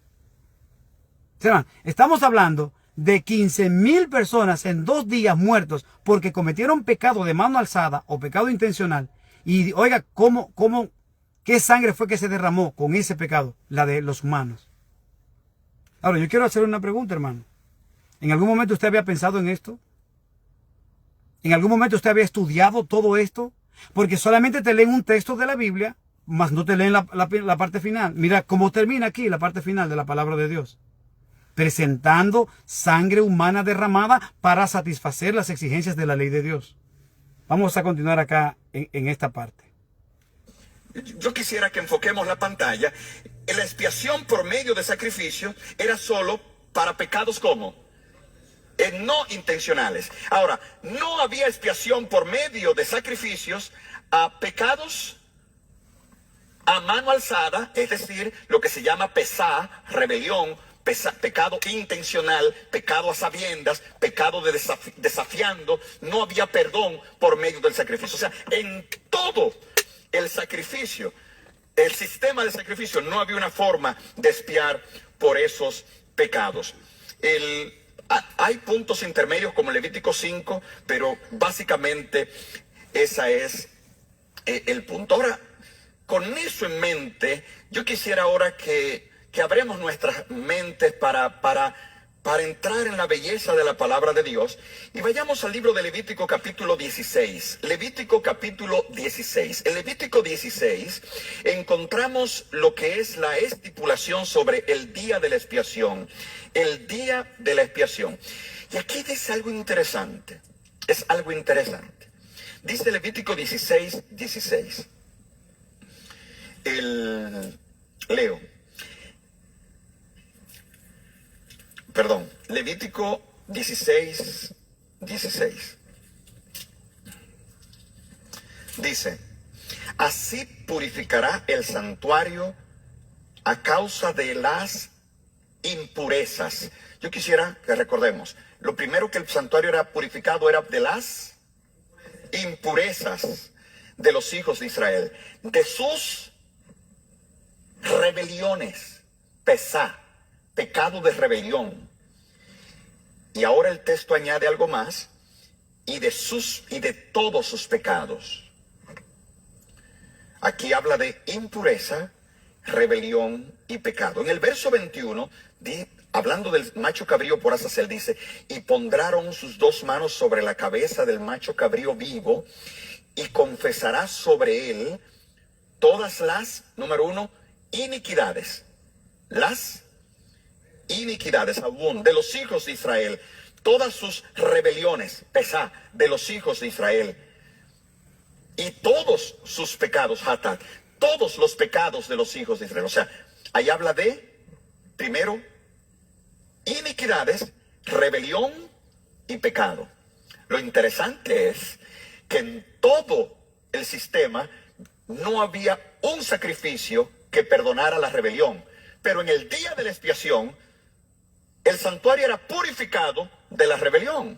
Estamos hablando de 15,000 personas en 2 días muertos porque cometieron pecado de mano alzada o pecado intencional. Y oiga, ¿qué sangre fue que se derramó con ese pecado? La de los humanos. Ahora, yo quiero hacer una pregunta, hermano. ¿En algún momento usted había pensado en esto? ¿En algún momento usted había estudiado todo esto? Porque solamente te leen un texto de la Biblia, mas no te leen la parte final. Mira cómo termina aquí la parte final de la palabra de Dios. Presentando sangre humana derramada para satisfacer las exigencias de la ley de Dios. Vamos a continuar acá en esta parte. Yo quisiera que enfoquemos la pantalla. La expiación por medio de sacrificio era solo para pecados como no intencionales. Ahora, no había expiación por medio de sacrificios a pecados a mano alzada, es decir, lo que se llama pesá, rebelión, pecado intencional, pecado a sabiendas, pecado de desafiando. No había perdón por medio del sacrificio. O sea, en todo el sacrificio, el sistema de sacrificio, no había una forma de expiar por esos pecados. Hay puntos intermedios como Levítico 5, pero básicamente ese es el punto. Ahora, con eso en mente, yo quisiera ahora que abramos nuestras mentes para entrar en la belleza de la palabra de Dios y vayamos al libro de Levítico capítulo 16. Levítico capítulo 16. En Levítico 16 encontramos lo que es la estipulación sobre el día de la expiación. El día de la expiación. Y aquí dice algo interesante. Es algo interesante. Dice Levítico 16, 16. Leo. Perdón, Levítico 16, 16. Dice, así purificará el santuario a causa de las impurezas. Yo quisiera que recordemos, lo primero que el santuario era purificado era de las impurezas de los hijos de Israel, de sus rebeliones, pesá, pecado de rebelión. Y ahora el texto añade algo más, y de todos sus pecados. Aquí habla de impureza, rebelión y pecado. En el verso 21, hablando del macho cabrío por Azazel, dice, y pondrán sus 2 manos sobre la cabeza del macho cabrío vivo, y confesará sobre él todas las, número 1, iniquidades. Las iniquidades, aún, de los hijos de Israel, todas sus rebeliones, pesá, de los hijos de Israel, y todos sus pecados, hatat, todos los pecados de los hijos de Israel. O sea, ahí habla de, primero, iniquidades, rebelión y pecado. Lo interesante es que en todo el sistema no había un sacrificio que perdonara la rebelión, pero en el día de la expiación el santuario era purificado de la rebelión.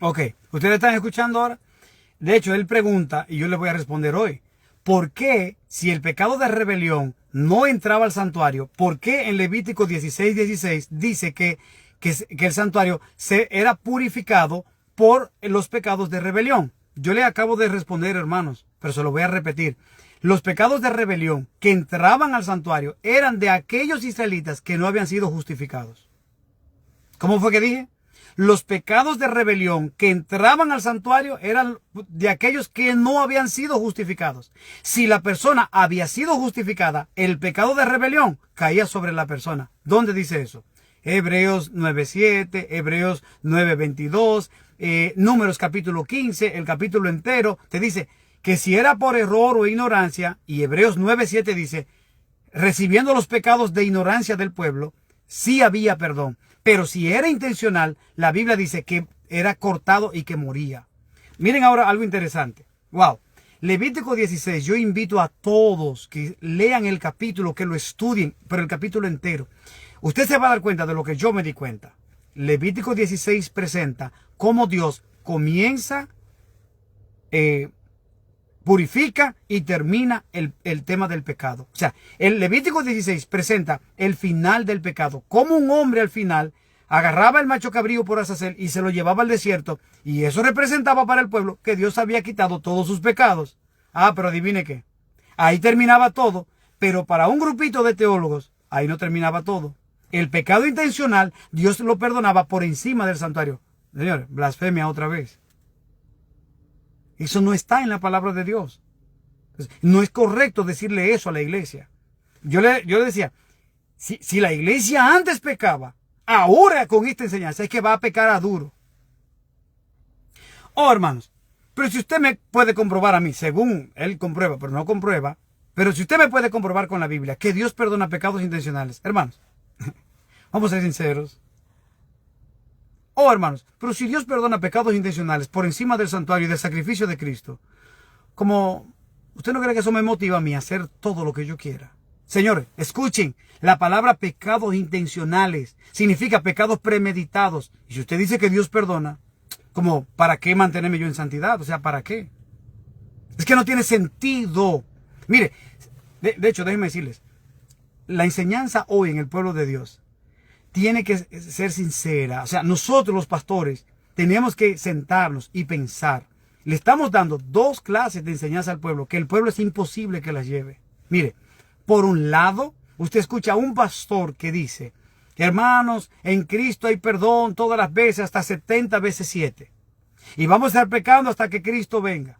Ok, ustedes están escuchando ahora. De hecho, él pregunta, y yo le voy a responder hoy, ¿por qué si el pecado de rebelión no entraba al santuario, por qué en Levítico 16:16 dice que el santuario era purificado por los pecados de rebelión? Yo le acabo de responder, hermanos, pero se lo voy a repetir. Los pecados de rebelión que entraban al santuario eran de aquellos israelitas que no habían sido justificados. ¿Cómo fue que dije? Los pecados de rebelión que entraban al santuario eran de aquellos que no habían sido justificados. Si la persona había sido justificada, el pecado de rebelión caía sobre la persona. ¿Dónde dice eso? Hebreos 9:7, Hebreos 9:22, Números capítulo 15, el capítulo entero te dice que si era por error o ignorancia, y Hebreos 9:7 dice, recibiendo los pecados de ignorancia del pueblo, sí había perdón. Pero si era intencional, la Biblia dice que era cortado y que moría. Miren ahora algo interesante. Wow. Levítico 16, yo invito a todos que lean el capítulo, que lo estudien, pero el capítulo entero. Usted se va a dar cuenta de lo que yo me di cuenta. Levítico 16 presenta cómo Dios comienza, purifica y termina el tema del pecado. O sea, el Levítico 16 presenta el final del pecado. Como un hombre al final agarraba el macho cabrío por Azazel y se lo llevaba al desierto. Y eso representaba para el pueblo que Dios había quitado todos sus pecados. Ah, pero adivine qué. Ahí terminaba todo. Pero para un grupito de teólogos, ahí no terminaba todo. El pecado intencional, Dios lo perdonaba por encima del santuario. Señor, blasfemia otra vez. Eso no está en la palabra de Dios. Entonces, no es correcto decirle eso a la iglesia. Yo le decía, si la iglesia antes pecaba, ahora con esta enseñanza es que va a pecar a duro. Oh, hermanos, pero si usted me puede comprobar a mí, según él comprueba, pero no comprueba, pero si usted me puede comprobar con la Biblia que Dios perdona pecados intencionales, hermanos, vamos a ser sinceros. Oh, hermanos, pero si Dios perdona pecados intencionales por encima del santuario y del sacrificio de Cristo, como usted no cree que eso me motiva a mí a hacer todo lo que yo quiera. Señores, escuchen, la palabra pecados intencionales significa pecados premeditados. Y si usted dice que Dios perdona, como ¿para qué mantenerme yo en santidad? O sea, ¿para qué? Es que no tiene sentido. Mire, de hecho, déjenme decirles, la enseñanza hoy en el pueblo de Dios tiene que ser sincera. O sea, nosotros los pastores tenemos que sentarnos y pensar. Le estamos dando dos clases de enseñanza al pueblo, que el pueblo es imposible que las lleve. Mire, por un lado, usted escucha a un pastor que dice, hermanos, en Cristo hay perdón todas las veces, hasta 70 veces 7. Y vamos a estar pecando hasta que Cristo venga.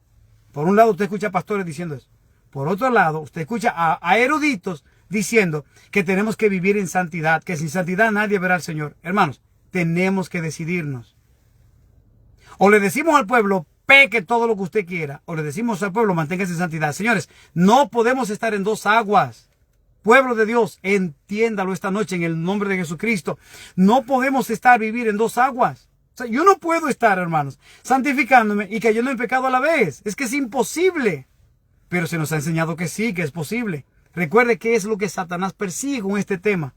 Por un lado, usted escucha a pastores diciendo eso. Por otro lado, usted escucha a eruditos diciendo que tenemos que vivir en santidad, que sin santidad nadie verá al Señor. Hermanos, tenemos que decidirnos. O le decimos al pueblo, peque todo lo que usted quiera, o le decimos al pueblo, manténgase en santidad. Señores, no podemos estar en dos aguas. Pueblo de Dios, entiéndalo esta noche en el nombre de Jesucristo. No podemos vivir en dos aguas. O sea, yo no puedo estar, hermanos, santificándome y cayendo en pecado a la vez. Es que es imposible. Pero se nos ha enseñado que sí, que es posible. Recuerde qué es lo que Satanás persigue con este tema.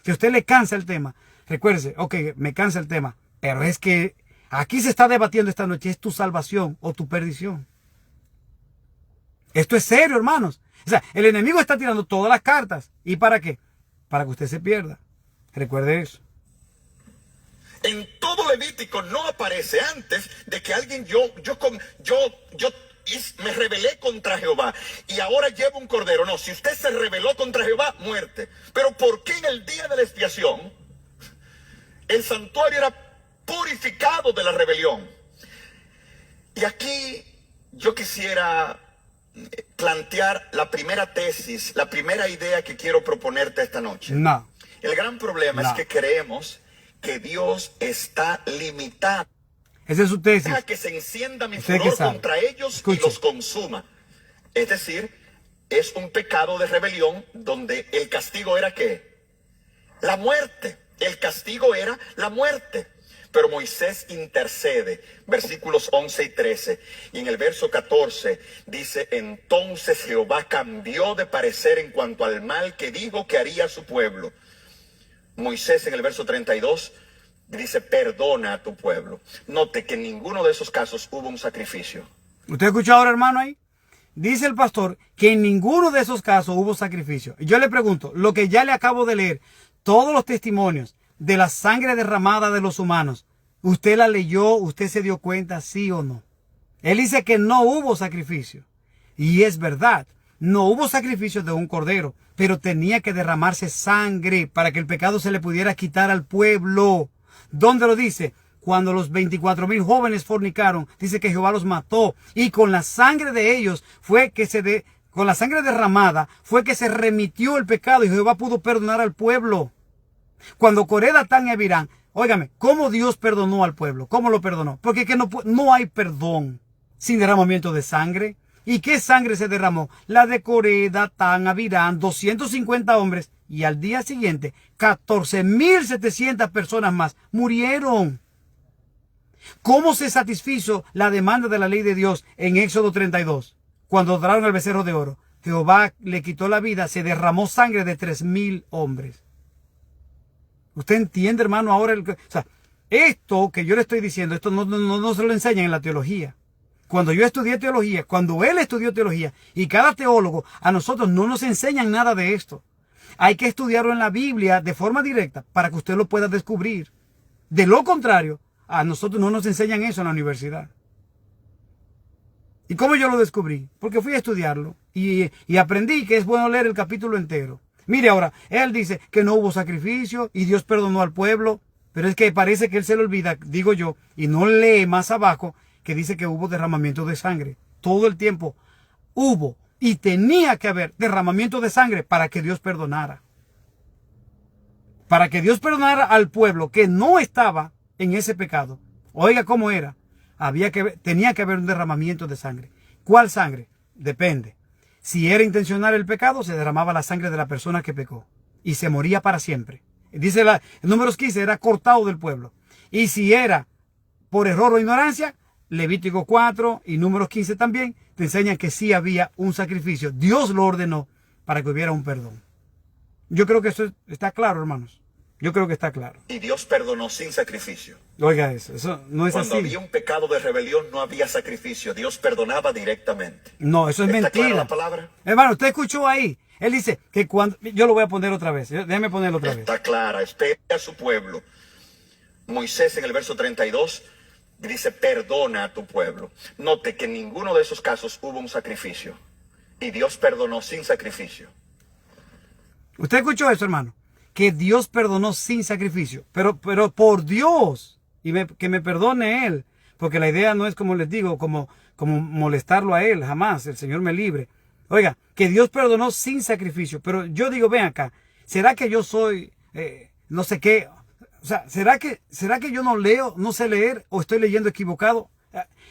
Si a usted le cansa el tema, recuérdese, ok, me cansa el tema, pero es que aquí se está debatiendo esta noche, ¿es tu salvación o tu perdición? Esto es serio, hermanos. O sea, el enemigo está tirando todas las cartas. ¿Y para qué? Para que usted se pierda. Recuerde eso. En todo Levítico no aparece antes de que alguien me rebelé contra Jehová y ahora llevo un cordero. No, si usted se rebeló contra Jehová, muerte. Pero ¿por qué en el día de la expiación el santuario era purificado de la rebelión? Y aquí yo quisiera plantear la primera tesis, la primera idea que quiero proponerte esta noche. No. El gran problema es que creemos que Dios está limitado. Esa es su tesis. Deja que se encienda mi furor contra ellos y los consuma. Es decir, es un pecado de rebelión donde el castigo era ¿qué? La muerte. El castigo era la muerte. Pero Moisés intercede, versículos 11 y 13. Y en el verso 14 dice, entonces Jehová cambió de parecer en cuanto al mal que dijo que haría a su pueblo. Moisés en el verso 32 dice, perdona a tu pueblo. Note que en ninguno de esos casos hubo un sacrificio. ¿Usted escuchó ahora, hermano, ahí? dice el pastor que en ninguno de esos casos hubo sacrificio. Y yo le pregunto, lo que ya le acabo de leer, todos los testimonios de la sangre derramada de los humanos, ¿usted la leyó? ¿Usted se dio cuenta, sí o no? Él dice que no hubo sacrificio. Y es verdad, no hubo sacrificio de un cordero, pero tenía que derramarse sangre para que el pecado se le pudiera quitar al pueblo. ¿Dónde lo dice? Cuando los 24,000 jóvenes fornicaron, dice que Jehová los mató. Y con la sangre de ellos con la sangre derramada fue que se remitió el pecado y Jehová pudo perdonar al pueblo. Cuando Coré, Datán y Abirán, óigame, ¿cómo Dios perdonó al pueblo? ¿Cómo lo perdonó? Porque es que no hay perdón sin derramamiento de sangre. ¿Y qué sangre se derramó? La de Coré, Datán, Abirán, 250 hombres. Y al día siguiente, 14,700 personas más murieron. ¿Cómo se satisfizo la demanda de la ley de Dios en Éxodo 32? Cuando adoraron al becerro de oro. Jehová le quitó la vida, se derramó sangre de 3,000 hombres. ¿Usted entiende, hermano? Ahora, esto que yo le estoy diciendo, esto no se lo enseñan en la teología. Cuando yo estudié teología, cuando él estudió teología, y cada teólogo, a nosotros no nos enseñan nada de esto. Hay que estudiarlo en la Biblia de forma directa para que usted lo pueda descubrir. De lo contrario, a nosotros no nos enseñan eso en la universidad. ¿Y cómo yo lo descubrí? Porque fui a estudiarlo y aprendí que es bueno leer el capítulo entero. Mire ahora, él dice que no hubo sacrificio y Dios perdonó al pueblo, pero es que parece que él se le olvida, digo yo, y no lee más abajo, que dice que hubo derramamiento de sangre. Todo el tiempo hubo y tenía que haber derramamiento de sangre para que Dios perdonara. Para que Dios perdonara al pueblo que no estaba en ese pecado. Oiga cómo era. Tenía que haber un derramamiento de sangre. ¿Cuál sangre? Depende. Si era intencional el pecado, se derramaba la sangre de la persona que pecó. Y se moría para siempre. Dice en Números 15, era cortado del pueblo. Y si era por error o ignorancia, Levítico 4 y Números 15 también te enseñan que sí había un sacrificio. Dios lo ordenó para que hubiera un perdón. Yo creo que eso está claro, hermanos. Yo creo que está claro. Y Dios perdonó sin sacrificio. Oiga eso no es así. Cuando había un pecado de rebelión no había sacrificio. Dios perdonaba directamente. No, eso es mentira. ¿Está clara la palabra? Hermano, usted escuchó ahí. Él dice que cuando... Yo lo voy a poner otra vez. Déjeme ponerlo otra vez. Está clara. Espera a su pueblo. Moisés en el verso 32 dice, perdona a tu pueblo. Note que en ninguno de esos casos hubo un sacrificio. Y Dios perdonó sin sacrificio. ¿Usted escuchó eso, hermano? Que Dios perdonó sin sacrificio. Pero por Dios. Que me perdone Él. Porque la idea no es, como les digo, como molestarlo a Él. Jamás. El Señor me libre. Oiga, que Dios perdonó sin sacrificio. Pero yo digo, ven acá. ¿Será que yo soy no sé qué? O sea, ¿será que yo no leo, no sé leer o estoy leyendo equivocado?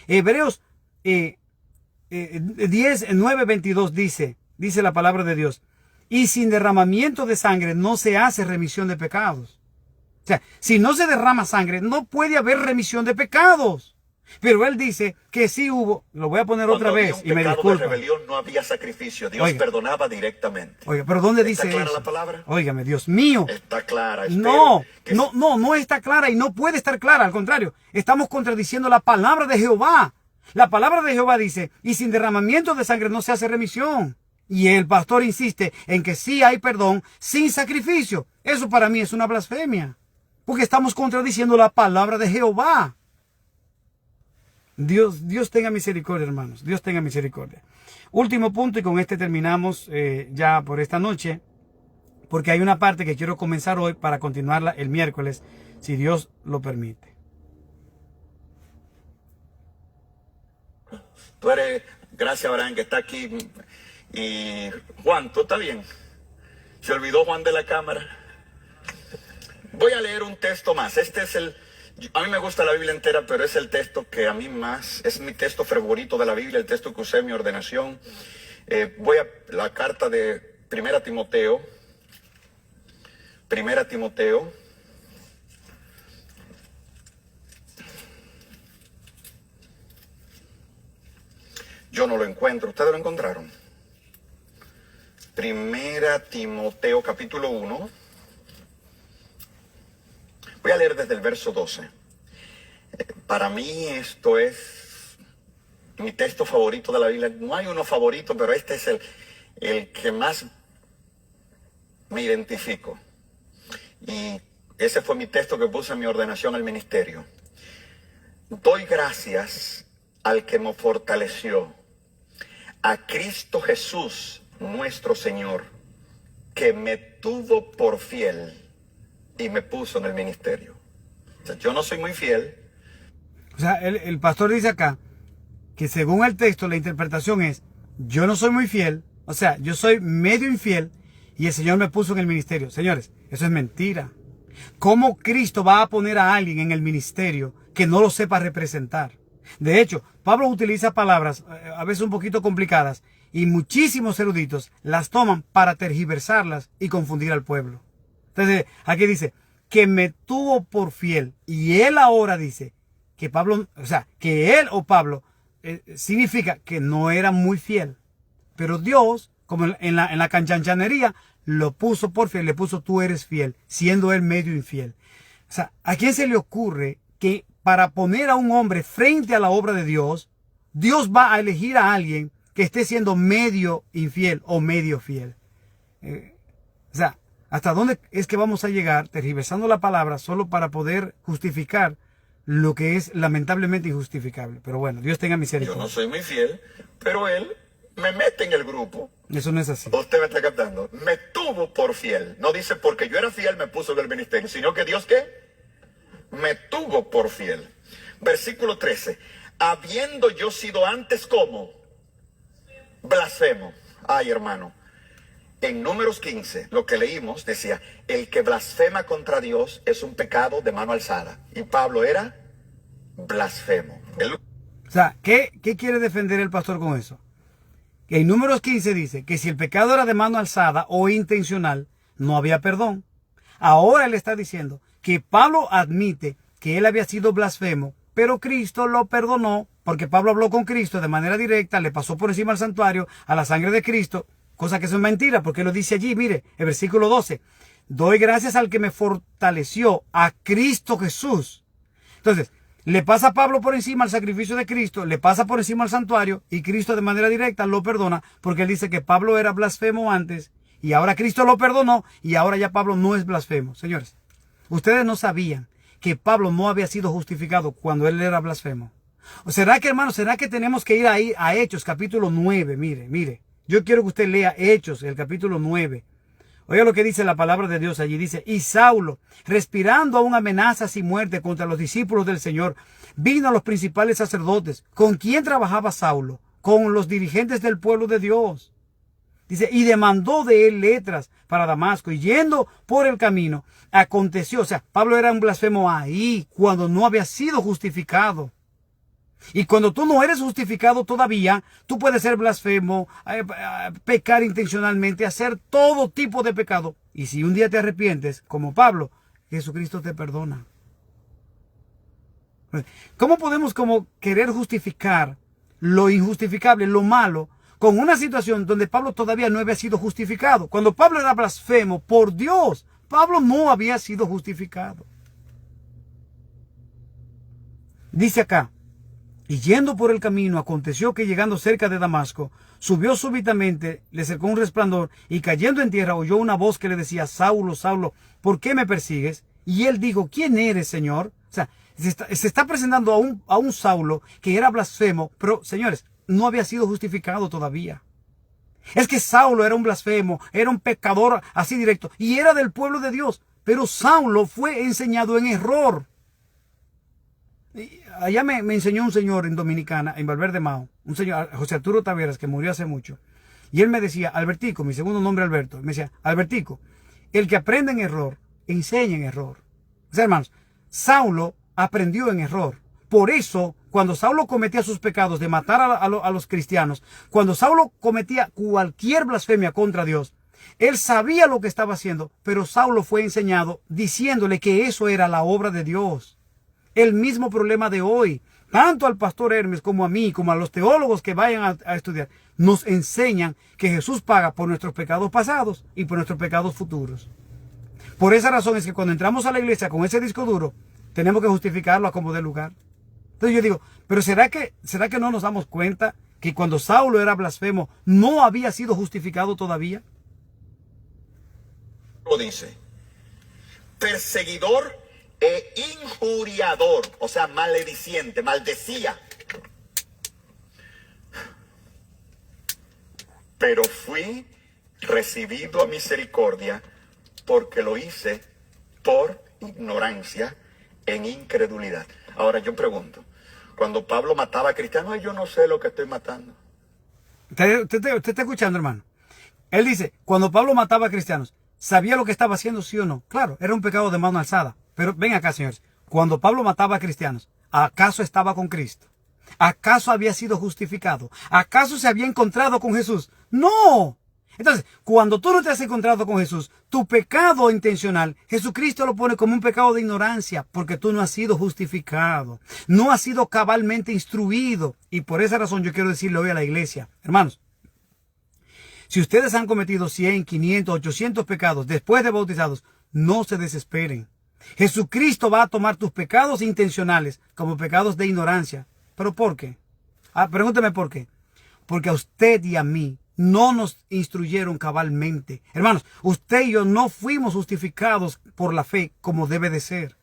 Hebreos 10:9-22 dice la palabra de Dios. Y sin derramamiento de sangre no se hace remisión de pecados. O sea, si no se derrama sangre, no puede haber remisión de pecados. Pero él dice que sí hubo, lo voy a poner otra vez y me disculpa. Cuando había un pecado de rebelión no había sacrificio, Dios perdonaba directamente. Oiga, pero ¿dónde dice eso? ¿Está clara la palabra? Óigame, Dios mío. Está clara. No está clara y no puede estar clara, al contrario, estamos contradiciendo la palabra de Jehová. La palabra de Jehová dice, y sin derramamiento de sangre no se hace remisión. Y el pastor insiste en que sí hay perdón sin sacrificio. Eso para mí es una blasfemia, porque estamos contradiciendo la palabra de Jehová. Dios tenga misericordia, hermanos. Dios tenga misericordia. Último punto y con este terminamos ya por esta noche. Porque hay una parte que quiero comenzar hoy para continuarla el miércoles, si Dios lo permite. Tú eres, gracias Abraham que está aquí. Y Juan, ¿tú estás bien? Se olvidó Juan de la cámara. Voy a leer un texto más. A mí me gusta la Biblia entera, pero es el texto que a mí más, es mi texto favorito de la Biblia, el texto que usé en mi ordenación. Voy a la carta de 1 Timoteo. 1 Timoteo. Yo no lo encuentro. ¿Ustedes lo encontraron? 1 Timoteo capítulo 1. Voy a leer desde el verso 12. Para mí esto es mi texto favorito de la Biblia. No hay uno favorito, pero este es el que más me identifico. Y ese fue mi texto que puse en mi ordenación al ministerio. Doy gracias al que me fortaleció, a Cristo Jesús, nuestro Señor, que me tuvo por fiel y me puso en el ministerio. O sea, yo no soy muy fiel. O sea, el pastor dice acá que según el texto la interpretación es: yo no soy muy fiel, o sea, yo soy medio infiel y el Señor me puso en el ministerio. Señores, eso es mentira. ¿Cómo Cristo va a poner a alguien en el ministerio que no lo sepa representar? De hecho, Pablo utiliza palabras a veces un poquito complicadas y muchísimos eruditos las toman para tergiversarlas y confundir al pueblo. Entonces, aquí dice que me tuvo por fiel, y él ahora dice que Pablo, o sea, que él o Pablo significa que no era muy fiel, pero Dios, como en la canchanchanería, lo puso por fiel, le puso tú eres fiel, siendo él medio infiel. O sea, ¿a quién se le ocurre que para poner a un hombre frente a la obra de Dios, Dios va a elegir a alguien que esté siendo medio infiel o medio fiel? O sea, ¿hasta dónde es que vamos a llegar tergiversando la palabra solo para poder justificar lo que es lamentablemente injustificable? Pero bueno, Dios tenga misericordia. Yo no soy muy fiel, pero él me mete en el grupo. Eso no es así. Usted me está captando. Me tuvo por fiel. No dice porque yo era fiel me puso en el ministerio, sino que Dios, ¿qué? Me tuvo por fiel. Versículo 13. Habiendo yo sido antes como blasfemo. Ay, hermano. En Números 15, lo que leímos decía, el que blasfema contra Dios es un pecado de mano alzada. Y Pablo era blasfemo. O sea, ¿qué quiere defender el pastor con eso? Que en Números 15 dice que si el pecado era de mano alzada o intencional, no había perdón. Ahora él está diciendo que Pablo admite que él había sido blasfemo, pero Cristo lo perdonó, porque Pablo habló con Cristo de manera directa, le pasó por encima al santuario, a la sangre de Cristo, cosa que eso es mentira, porque lo dice allí, mire, el versículo 12. Doy gracias al que me fortaleció, a Cristo Jesús. Entonces, le pasa a Pablo por encima al sacrificio de Cristo, le pasa por encima al santuario, y Cristo de manera directa lo perdona, porque él dice que Pablo era blasfemo antes, y ahora Cristo lo perdonó, y ahora ya Pablo no es blasfemo. Señores, ustedes no sabían que Pablo no había sido justificado cuando él era blasfemo. ¿O será que, hermano, será que tenemos que ir ahí a Hechos, capítulo 9? Mire. Yo quiero que usted lea Hechos, el capítulo 9. Oiga lo que dice la palabra de Dios allí. Dice, y Saulo, respirando aún amenazas y muerte contra los discípulos del Señor, vino a los principales sacerdotes. ¿Con quién trabajaba Saulo? Con los dirigentes del pueblo de Dios. Dice, y demandó de él letras para Damasco, y yendo por el camino, aconteció, o sea, Pablo era un blasfemo ahí, cuando no había sido justificado. Y cuando tú no eres justificado todavía, tú puedes ser blasfemo, pecar intencionalmente, hacer todo tipo de pecado. Y si un día te arrepientes, como Pablo, Jesucristo te perdona. ¿Cómo podemos como querer justificar lo injustificable, lo malo, con una situación donde Pablo todavía no había sido justificado? Cuando Pablo era blasfemo, por Dios, Pablo no había sido justificado. Dice acá, y yendo por el camino, aconteció que llegando cerca de Damasco, subió súbitamente, le cercó un resplandor, y cayendo en tierra oyó una voz que le decía, Saulo, Saulo, ¿por qué me persigues? Y él dijo, ¿quién eres, Señor? O sea, se está presentando a un Saulo que era blasfemo, pero, señores, no había sido justificado todavía. Es que Saulo era un blasfemo, era un pecador así directo, y era del pueblo de Dios, pero Saulo fue enseñado en error. Allá me enseñó un señor en Dominicana, en Valverde Mao, un señor, José Arturo Taveras, que murió hace mucho. Y él me decía, Albertico, mi segundo nombre Alberto, me decía, Albertico, el que aprende en error, enseña en error. O sea, hermanos, Saulo aprendió en error. Por eso, cuando Saulo cometía sus pecados de matar a los cristianos, cuando Saulo cometía cualquier blasfemia contra Dios, él sabía lo que estaba haciendo, pero Saulo fue enseñado diciéndole que eso era la obra de Dios. El mismo problema de hoy, tanto al pastor Hermes como a mí, como a los teólogos que vayan a estudiar, nos enseñan que Jesús paga por nuestros pecados pasados y por nuestros pecados futuros. Por esa razón es que cuando entramos a la iglesia con ese disco duro, tenemos que justificarlo a como dé lugar. Entonces yo digo, pero ¿será que no nos damos cuenta que cuando Saulo era blasfemo no había sido justificado todavía? Lo dice, perseguidor e injuriador, o sea, malediciente, maldecía. Pero fui recibido a misericordia porque lo hice por ignorancia en incredulidad. Ahora yo pregunto, cuando Pablo mataba a cristianos, yo no sé lo que estoy matando. Usted está escuchando, hermano. Él dice, cuando Pablo mataba a cristianos, ¿sabía lo que estaba haciendo, sí o no? Claro, era un pecado de mano alzada. Pero ven acá, señores. Cuando Pablo mataba a cristianos, ¿acaso estaba con Cristo? ¿Acaso había sido justificado? ¿Acaso se había encontrado con Jesús? ¡No! Entonces, cuando tú no te has encontrado con Jesús, tu pecado intencional, Jesucristo lo pone como un pecado de ignorancia, porque tú no has sido justificado, no has sido cabalmente instruido. Y por esa razón yo quiero decirle hoy a la iglesia, hermanos, si ustedes han cometido 100, 500, 800 pecados después de bautizados, no se desesperen. Jesucristo va a tomar tus pecados intencionales como pecados de ignorancia. ¿Pero por qué? Pregúnteme por qué. Porque a usted y a mí no nos instruyeron cabalmente. Hermanos, usted y yo no fuimos justificados por la fe como debe de ser.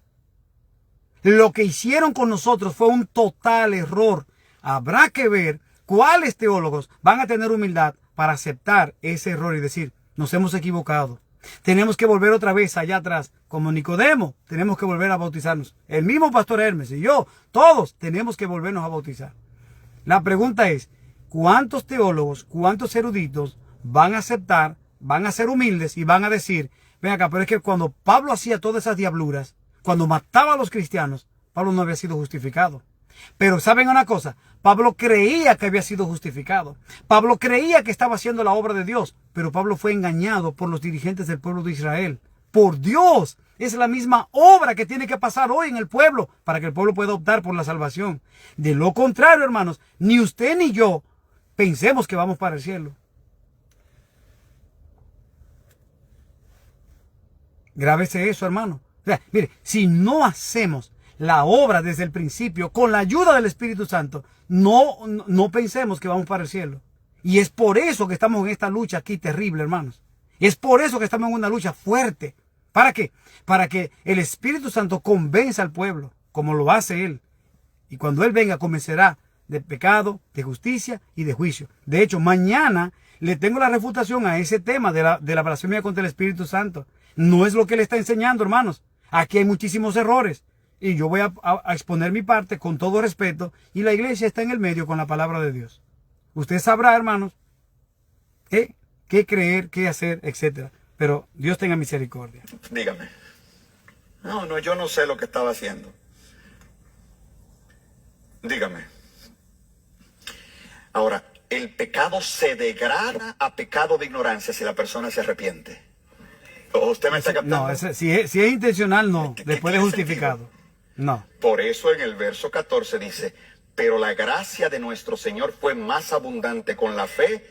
Lo que hicieron con nosotros fue un total error. Habrá que ver cuáles teólogos van a tener humildad para aceptar ese error y decir, nos hemos equivocado. Tenemos que volver otra vez allá atrás. Como Nicodemo, tenemos que volver a bautizarnos. El mismo pastor Hermes y yo, todos tenemos que volvernos a bautizar. La pregunta es, ¿cuántos teólogos, cuántos eruditos van a aceptar, van a ser humildes y van a decir, ven acá, pero es que cuando Pablo hacía todas esas diabluras, cuando mataba a los cristianos, Pablo no había sido justificado? Pero ¿saben una cosa? Pablo creía que había sido justificado. Pablo creía que estaba haciendo la obra de Dios. Pero Pablo fue engañado por los dirigentes del pueblo de Israel. Por Dios. Es la misma obra que tiene que pasar hoy en el pueblo para que el pueblo pueda optar por la salvación. De lo contrario, hermanos, ni usted ni yo pensemos que vamos para el cielo. Grábese eso, hermano. O sea, mire, si no hacemos la obra desde el principio, con la ayuda del Espíritu Santo, no pensemos que vamos para el cielo. Y es por eso que estamos en esta lucha aquí terrible, hermanos. Y es por eso que estamos en una lucha fuerte. ¿Para qué? Para que el Espíritu Santo convenza al pueblo, como lo hace Él. Y cuando Él venga, convencerá de pecado, de justicia y de juicio. De hecho, mañana le tengo la refutación a ese tema de la blasfemia contra el Espíritu Santo. No es lo que Él está enseñando, hermanos. Aquí hay muchísimos errores. Y yo voy a exponer mi parte con todo respeto. Y la iglesia está en el medio con la palabra de Dios. Usted sabrá, hermanos, qué creer, qué hacer, etc. Pero Dios tenga misericordia. Dígame. No, yo no sé lo que estaba haciendo. Dígame. Ahora, el pecado se degrada a pecado de ignorancia si la persona se arrepiente. ¿Usted me está captando? No, si es intencional, no. Después de justificado. No. Por eso en el verso 14 dice, pero la gracia de nuestro Señor fue más abundante con la fe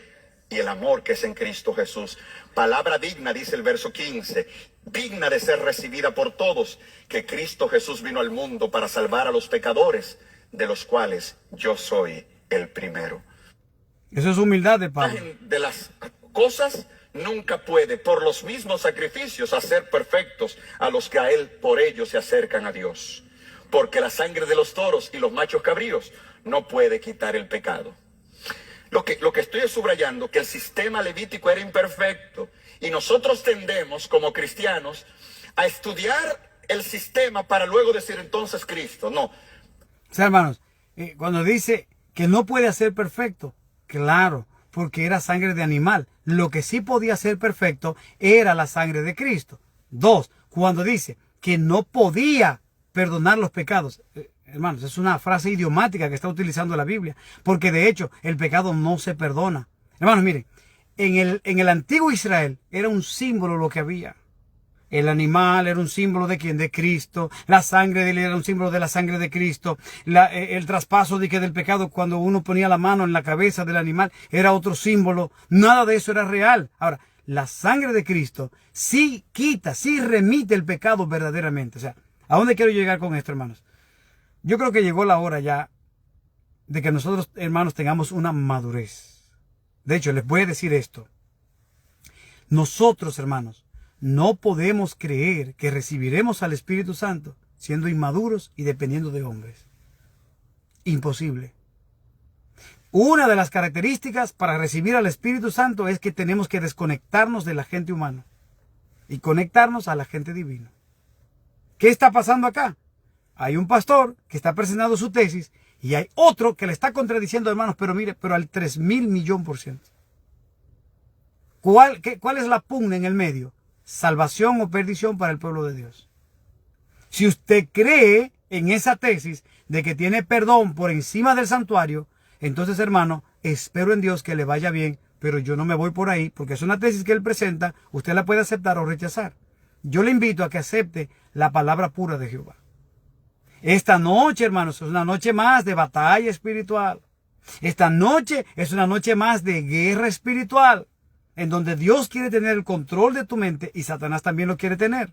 y el amor que es en Cristo Jesús. Palabra digna, dice el verso 15, digna de ser recibida por todos, que Cristo Jesús vino al mundo para salvar a los pecadores, de los cuales yo soy el primero. Eso es humildad de Pablo. De las cosas nunca puede, por los mismos sacrificios, hacer perfectos a los que a Él por ellos se acercan a Dios. Porque la sangre de los toros y los machos cabríos no puede quitar el pecado. Lo que estoy subrayando, que el sistema levítico era imperfecto. Y nosotros tendemos, como cristianos, a estudiar el sistema para luego decir entonces Cristo. No. O sea, hermanos, cuando dice que no puede hacer perfecto, claro, porque era sangre de animal. Lo que sí podía ser perfecto era la sangre de Cristo. 2, cuando dice que no podía perdonar los pecados. Hermanos, es una frase idiomática que está utilizando la Biblia, porque de hecho el pecado no se perdona. Hermanos, miren, en el antiguo Israel era un símbolo lo que había. El animal era un símbolo de ¿quién? De Cristo. La sangre de él era un símbolo de la sangre de Cristo. El traspaso del pecado cuando uno ponía la mano en la cabeza del animal era otro símbolo. Nada de eso era real. Ahora, la sangre de Cristo sí quita, sí remite el pecado verdaderamente. O sea, ¿a dónde quiero llegar con esto, hermanos? Yo creo que llegó la hora ya de que nosotros, hermanos, tengamos una madurez. De hecho, les voy a decir esto. Nosotros, hermanos, no podemos creer que recibiremos al Espíritu Santo siendo inmaduros y dependiendo de hombres. Imposible. Una de las características para recibir al Espíritu Santo es que tenemos que desconectarnos de la gente humana y conectarnos a la gente divina. ¿Qué está pasando acá? Hay un pastor que está presentando su tesis y hay otro que le está contradiciendo, hermanos, pero mire, pero al 3.000.000.000%. ¿Cuál es la pugna en el medio? Salvación o perdición para el pueblo de Dios. Si usted cree en esa tesis de que tiene perdón por encima del santuario, entonces, hermano, espero en Dios que le vaya bien, pero yo no me voy por ahí porque es una tesis que él presenta, usted la puede aceptar o rechazar. Yo le invito a que acepte la palabra pura de Jehová. Esta noche, hermanos, es una noche más de batalla espiritual. Esta noche es una noche más de guerra espiritual, en donde Dios quiere tener el control de tu mente y Satanás también lo quiere tener.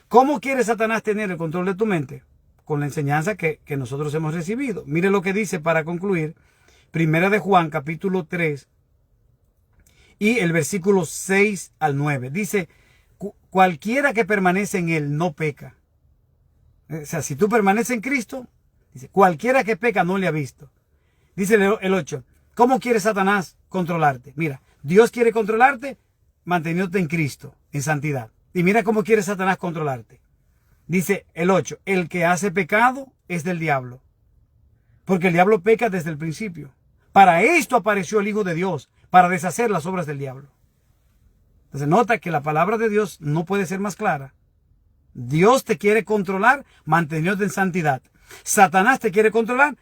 ¿Cómo quiere Satanás tener el control de tu mente? Con la enseñanza que nosotros hemos recibido. Mire lo que dice para concluir. Primera de Juan, capítulo 3, y el versículo 6 al 9. Dice, cualquiera que permanece en él no peca. O sea, si tú permaneces en Cristo, dice, cualquiera que peca no le ha visto. Dice el 8, ¿cómo quiere Satanás controlarte? Mira, Dios quiere controlarte manteniéndote en Cristo, en santidad. Y mira cómo quiere Satanás controlarte. Dice el 8, el que hace pecado es del diablo. Porque el diablo peca desde el principio. Para esto apareció el Hijo de Dios, para deshacer las obras del diablo. Entonces nota que la palabra de Dios no puede ser más clara. Dios te quiere controlar manteniéndote en santidad. Satanás te quiere controlar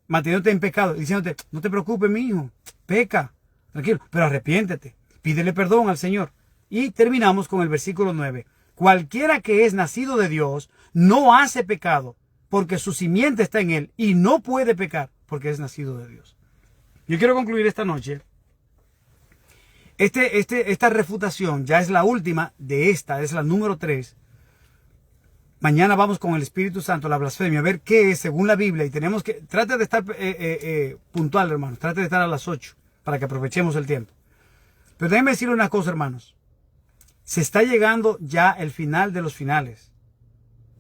manteniéndote en pecado, diciéndote, no te preocupes, mi hijo, peca, tranquilo, pero arrepiéntete, pídele perdón al Señor. Y terminamos con el versículo 9. Cualquiera que es nacido de Dios no hace pecado, porque su simiente está en él y no puede pecar, porque es nacido de Dios. Yo quiero concluir esta noche. Esta refutación ya es la última de esta, es la número 3. Mañana vamos con el Espíritu Santo, la blasfemia, a ver qué es según la Biblia. Y tenemos que, trate de estar puntual, hermanos, trate de estar a las 8 para que aprovechemos el tiempo. Pero déjenme decirle una cosa, hermanos. Se está llegando ya el final de los finales.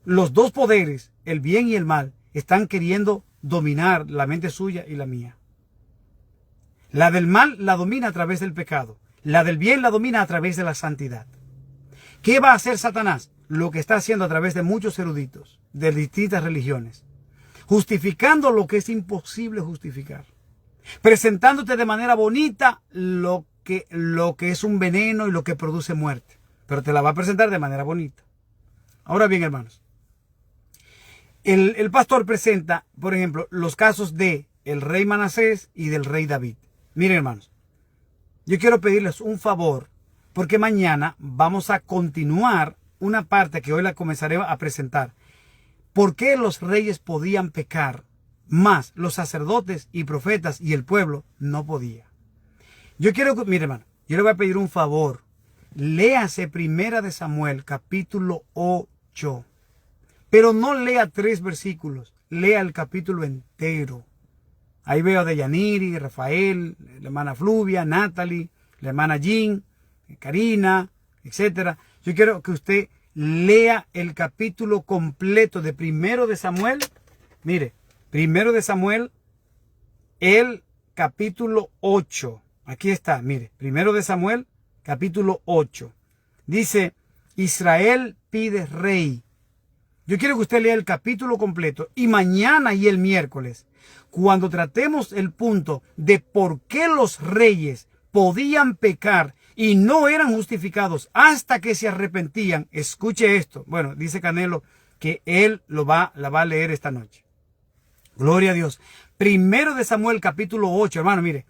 Los dos poderes, el bien y el mal, están queriendo dominar la mente suya y la mía. La del mal la domina a través del pecado. La del bien la domina a través de la santidad. ¿Qué va a hacer Satanás? Lo que está haciendo a través de muchos eruditos, de distintas religiones. Justificando lo que es imposible justificar. Presentándote de manera bonita lo que es un veneno y lo que produce muerte. Pero te la va a presentar de manera bonita. Ahora bien, hermanos. El pastor presenta, por ejemplo, los casos de el rey Manasés y del rey David. Miren, hermanos. Yo quiero pedirles un favor, porque mañana vamos a continuar una parte que hoy la comenzaré a presentar. ¿Por qué los reyes podían pecar, más los sacerdotes y profetas y el pueblo no podía? Yo quiero, mire, hermano, yo le voy a pedir un favor. Léase Primera de Samuel, capítulo 8. Pero no lea 3 versículos, lea el capítulo entero. Ahí veo a Deyaniri, Rafael, la hermana Fluvia, Natalie, la hermana Jean, Karina, etc. Yo quiero que usted lea el capítulo completo de Primero de Samuel. Mire, Primero de Samuel, el capítulo 8. Aquí está, mire, Primero de Samuel, capítulo 8. Dice, Israel pide rey. Yo quiero que usted lea el capítulo completo y mañana y el miércoles, cuando tratemos el punto de por qué los reyes podían pecar y no eran justificados hasta que se arrepentían. Escuche esto. Bueno, dice Canelo que él la va a leer esta noche. Gloria a Dios. Primero de Samuel capítulo 8, hermano, mire.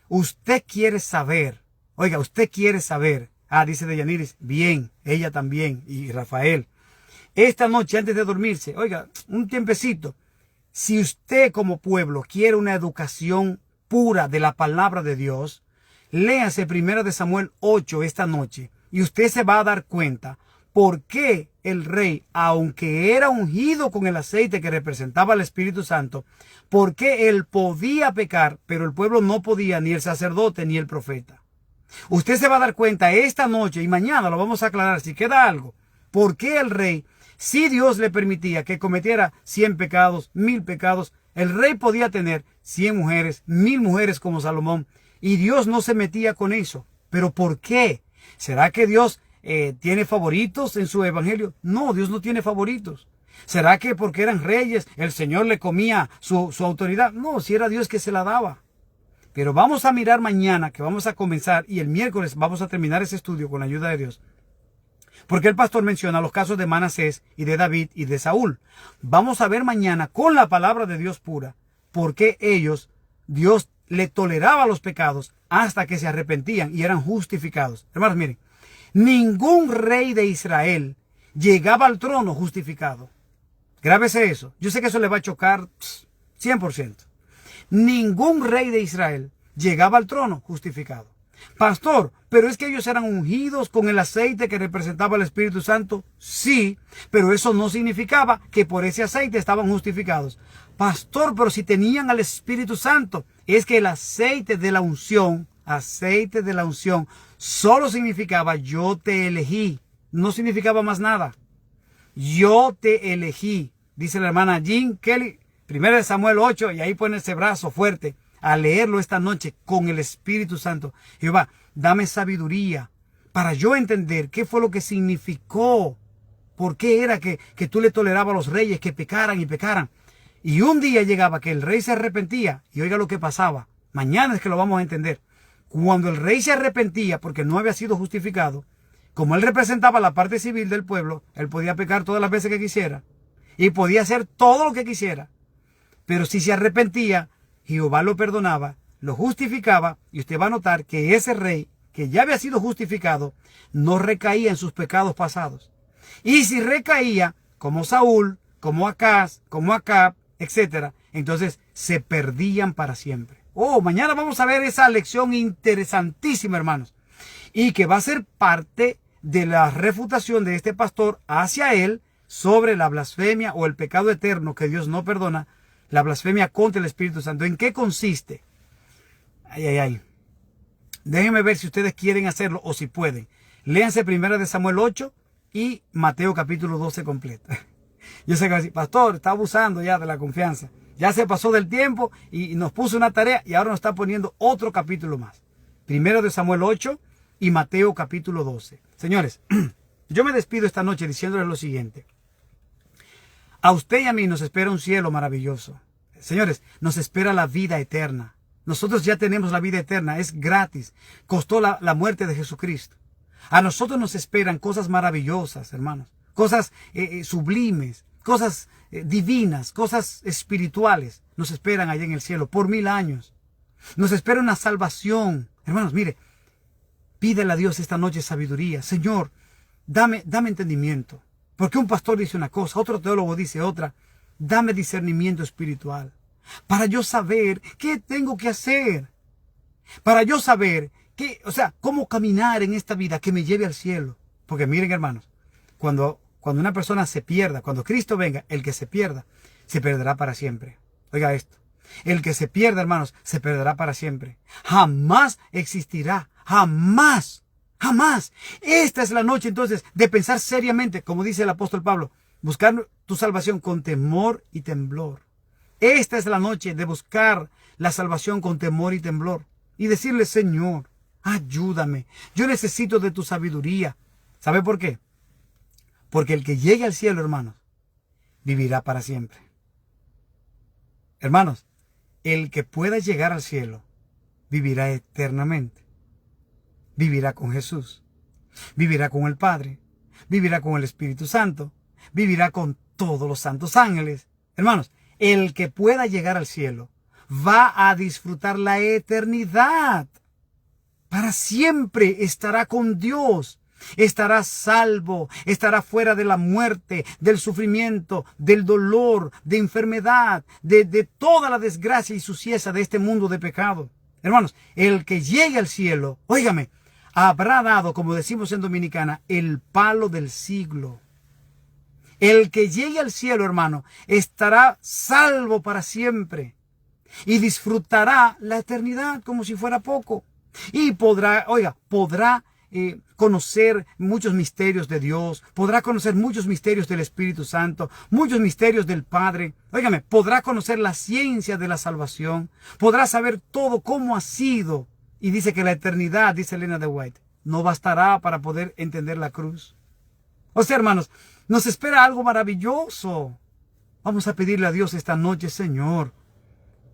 Usted quiere saber. Oiga, usted quiere saber. Dice Deyaniris. Bien, ella también. Y Rafael. Esta noche antes de dormirse, oiga, un tiempecito. Si usted como pueblo quiere una educación pura de la palabra de Dios, léase Primero de Samuel 8 esta noche y usted se va a dar cuenta por qué el rey, aunque era ungido con el aceite que representaba al Espíritu Santo, por qué él podía pecar, pero el pueblo no podía, ni el sacerdote, ni el profeta. Usted se va a dar cuenta esta noche y mañana lo vamos a aclarar si queda algo. ¿Por qué el rey, si Dios le permitía que cometiera 100 pecados, 1000 pecados, el rey podía tener 100 mujeres, 1000 mujeres como Salomón, y Dios no se metía con eso? ¿Pero por qué? ¿Será que Dios tiene favoritos en su evangelio? No, Dios no tiene favoritos. ¿Será que porque eran reyes el Señor le comía su autoridad? No, si era Dios que se la daba. Pero vamos a mirar mañana, que vamos a comenzar, y el miércoles vamos a terminar ese estudio con la ayuda de Dios. Porque el pastor menciona los casos de Manasés y de David y de Saúl. Vamos a ver mañana con la palabra de Dios pura por qué ellos, Dios le toleraba los pecados hasta que se arrepentían y eran justificados. Hermanos, miren, ningún rey de Israel llegaba al trono justificado. Grábese eso. Yo sé que eso le va a chocar 100%. Ningún rey de Israel llegaba al trono justificado. Pastor, pero es que ellos eran ungidos con el aceite que representaba el Espíritu Santo. Sí, pero eso no significaba que por ese aceite estaban justificados. Pastor, pero si tenían al Espíritu Santo, es que el aceite de la unción, solo significaba yo te elegí. No significaba más nada. Yo te elegí. Dice la hermana Jean Kelly, 1 Samuel 8, y ahí pone ese brazo fuerte a leerlo esta noche con el Espíritu Santo. Jehová, dame sabiduría para yo entender qué fue lo que significó. ¿Por qué era que tú le tolerabas a los reyes que pecaran y pecaran? Y un día llegaba que el rey se arrepentía, y oiga lo que pasaba. Mañana es que lo vamos a entender. Cuando el rey se arrepentía porque no había sido justificado, como él representaba la parte civil del pueblo, él podía pecar todas las veces que quisiera y podía hacer todo lo que quisiera. Pero si se arrepentía, Jehová lo perdonaba, lo justificaba, y usted va a notar que ese rey, que ya había sido justificado, no recaía en sus pecados pasados. Y si recaía, como Saúl, como Acaz, como Acab, etc., entonces se perdían para siempre. Oh, mañana vamos a ver esa lección interesantísima, hermanos, y que va a ser parte de la refutación de este pastor hacia él sobre la blasfemia o el pecado eterno que Dios no perdona, la blasfemia contra el Espíritu Santo. ¿En qué consiste? Ay. Déjenme ver si ustedes quieren hacerlo o si pueden. Léanse 1 Samuel 8 y Mateo capítulo 12 completo. Yo sé que va a decir, pastor, está abusando ya de la confianza. Ya se pasó del tiempo y nos puso una tarea y ahora nos está poniendo otro capítulo más. 1 Samuel 8 y Mateo capítulo 12. Señores, yo me despido esta noche diciéndoles lo siguiente. A usted y a mí nos espera un cielo maravilloso. Señores, nos espera la vida eterna. Nosotros ya tenemos la vida eterna, es gratis. Costó la muerte de Jesucristo. A nosotros nos esperan cosas maravillosas, hermanos. Cosas sublimes, cosas divinas, cosas espirituales. Nos esperan allá en el cielo por 1000 años. Nos espera una salvación. Hermanos, mire, pídele a Dios esta noche sabiduría. Señor, dame entendimiento. Porque un pastor dice una cosa, otro teólogo dice otra. Dame discernimiento espiritual. Para yo saber qué tengo que hacer. Para yo saber cómo caminar en esta vida que me lleve al cielo. Porque miren, hermanos, cuando una persona se pierda, cuando Cristo venga, el que se perderá para siempre. Oiga esto. El que se pierda, hermanos, se perderá para siempre. Jamás existirá. Jamás. Jamás. Esta es la noche entonces de pensar seriamente, como dice el apóstol Pablo, buscar tu salvación con temor y temblor. Esta es la noche de buscar la salvación con temor y temblor. Y decirle, Señor, ayúdame. Yo necesito de tu sabiduría. ¿Sabe por qué? Porque el que llegue al cielo, hermanos, vivirá para siempre. Hermanos, el que pueda llegar al cielo, vivirá eternamente. Vivirá con Jesús, vivirá con el Padre, vivirá con el Espíritu Santo, vivirá con todos los santos ángeles. Hermanos, el que pueda llegar al cielo va a disfrutar la eternidad. Para siempre estará con Dios, estará salvo, estará fuera de la muerte, del sufrimiento, del dolor, de enfermedad, de toda la desgracia y suciedad de este mundo de pecado. Hermanos, el que llegue al cielo, óigame, habrá dado, como decimos en Dominicana, el palo del siglo. El que llegue al cielo, hermano, estará salvo para siempre y disfrutará la eternidad como si fuera poco. Y podrá conocer muchos misterios de Dios, podrá conocer muchos misterios del Espíritu Santo, muchos misterios del Padre. Óigame, podrá conocer la ciencia de la salvación, podrá saber todo cómo ha sido. Y dice que la eternidad, dice Elena de White, no bastará para poder entender la cruz. O sea, hermanos, nos espera algo maravilloso. Vamos a pedirle a Dios esta noche: Señor,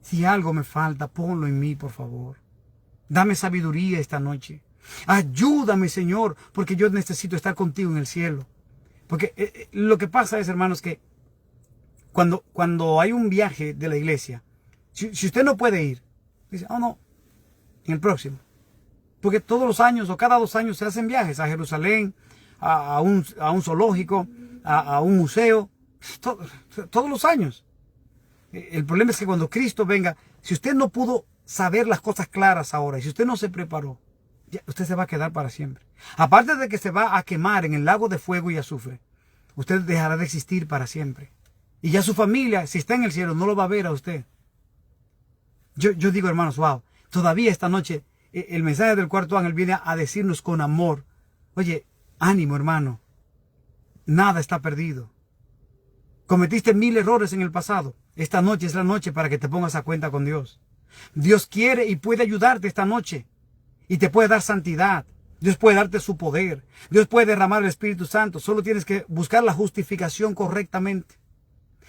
si algo me falta, ponlo en mí, por favor. Dame sabiduría esta noche. Ayúdame, Señor, porque yo necesito estar contigo en el cielo. Porque lo que pasa es, hermanos, que cuando hay un viaje de la iglesia, si usted no puede ir, dice, oh no, en el próximo. Porque todos los años o cada 2 años se hacen viajes a Jerusalén, a un zoológico, a un museo, todos los años. El problema es que cuando Cristo venga, si usted no pudo saber las cosas claras ahora, y si usted no se preparó, ya usted se va a quedar para siempre. Aparte de que se va a quemar en el lago de fuego y azufre, usted dejará de existir para siempre. Y ya su familia, si está en el cielo, no lo va a ver a usted. Yo digo, hermanos, wow, todavía esta noche el mensaje del cuarto ángel viene a decirnos con amor: oye, ánimo, hermano, nada está perdido. Cometiste 1000 errores en el pasado. Esta noche es la noche para que te pongas a cuenta con Dios. Dios quiere y puede ayudarte esta noche. Y te puede dar santidad. Dios puede darte su poder. Dios puede derramar el Espíritu Santo. Solo tienes que buscar la justificación correctamente.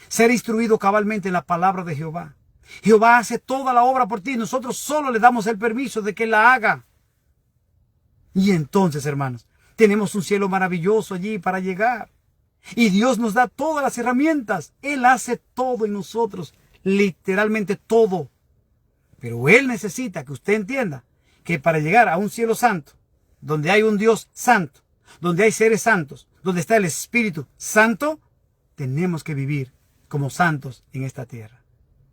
Ser instruido cabalmente en la palabra de Jehová. Jehová hace toda la obra por ti. Nosotros solo le damos el permiso de que la haga. Y entonces, hermanos, tenemos un cielo maravilloso allí para llegar. Y Dios nos da todas las herramientas. Él hace todo en nosotros. Literalmente todo. Pero Él necesita que usted entienda que para llegar a un cielo santo, donde hay un Dios santo, donde hay seres santos, donde está el Espíritu Santo, tenemos que vivir como santos en esta tierra.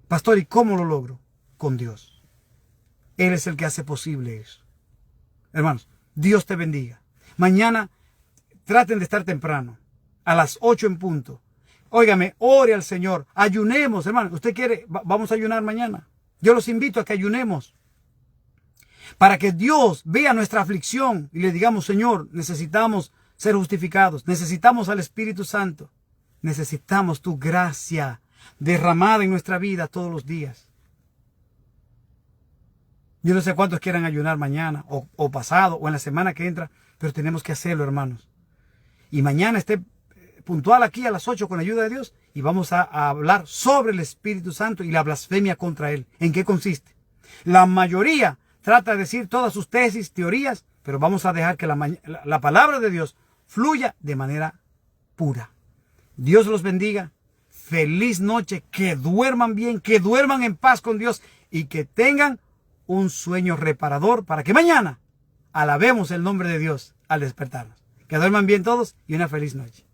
Pastor, ¿y cómo lo logro? Con Dios. Él es el que hace posible eso. Hermanos, Dios te bendiga. Mañana traten de estar temprano, a las 8 en punto. Óigame, ore al Señor. Ayunemos, hermano. ¿Usted quiere? Vamos a ayunar mañana. Yo los invito a que ayunemos. Para que Dios vea nuestra aflicción y le digamos: Señor, necesitamos ser justificados. Necesitamos al Espíritu Santo. Necesitamos tu gracia derramada en nuestra vida todos los días. Yo no sé cuántos quieran ayunar mañana o pasado o en la semana que entra, pero tenemos que hacerlo, hermanos. Y mañana esté puntual aquí a las 8 con la ayuda de Dios y vamos a hablar sobre el Espíritu Santo y la blasfemia contra él. ¿En qué consiste? La mayoría trata de decir todas sus tesis, teorías, pero vamos a dejar que la palabra de Dios fluya de manera pura. Dios los bendiga. Feliz noche. Que duerman bien, que duerman en paz con Dios y que tengan un sueño reparador para que mañana alabemos el nombre de Dios al despertarnos. Que duerman bien todos y una feliz noche.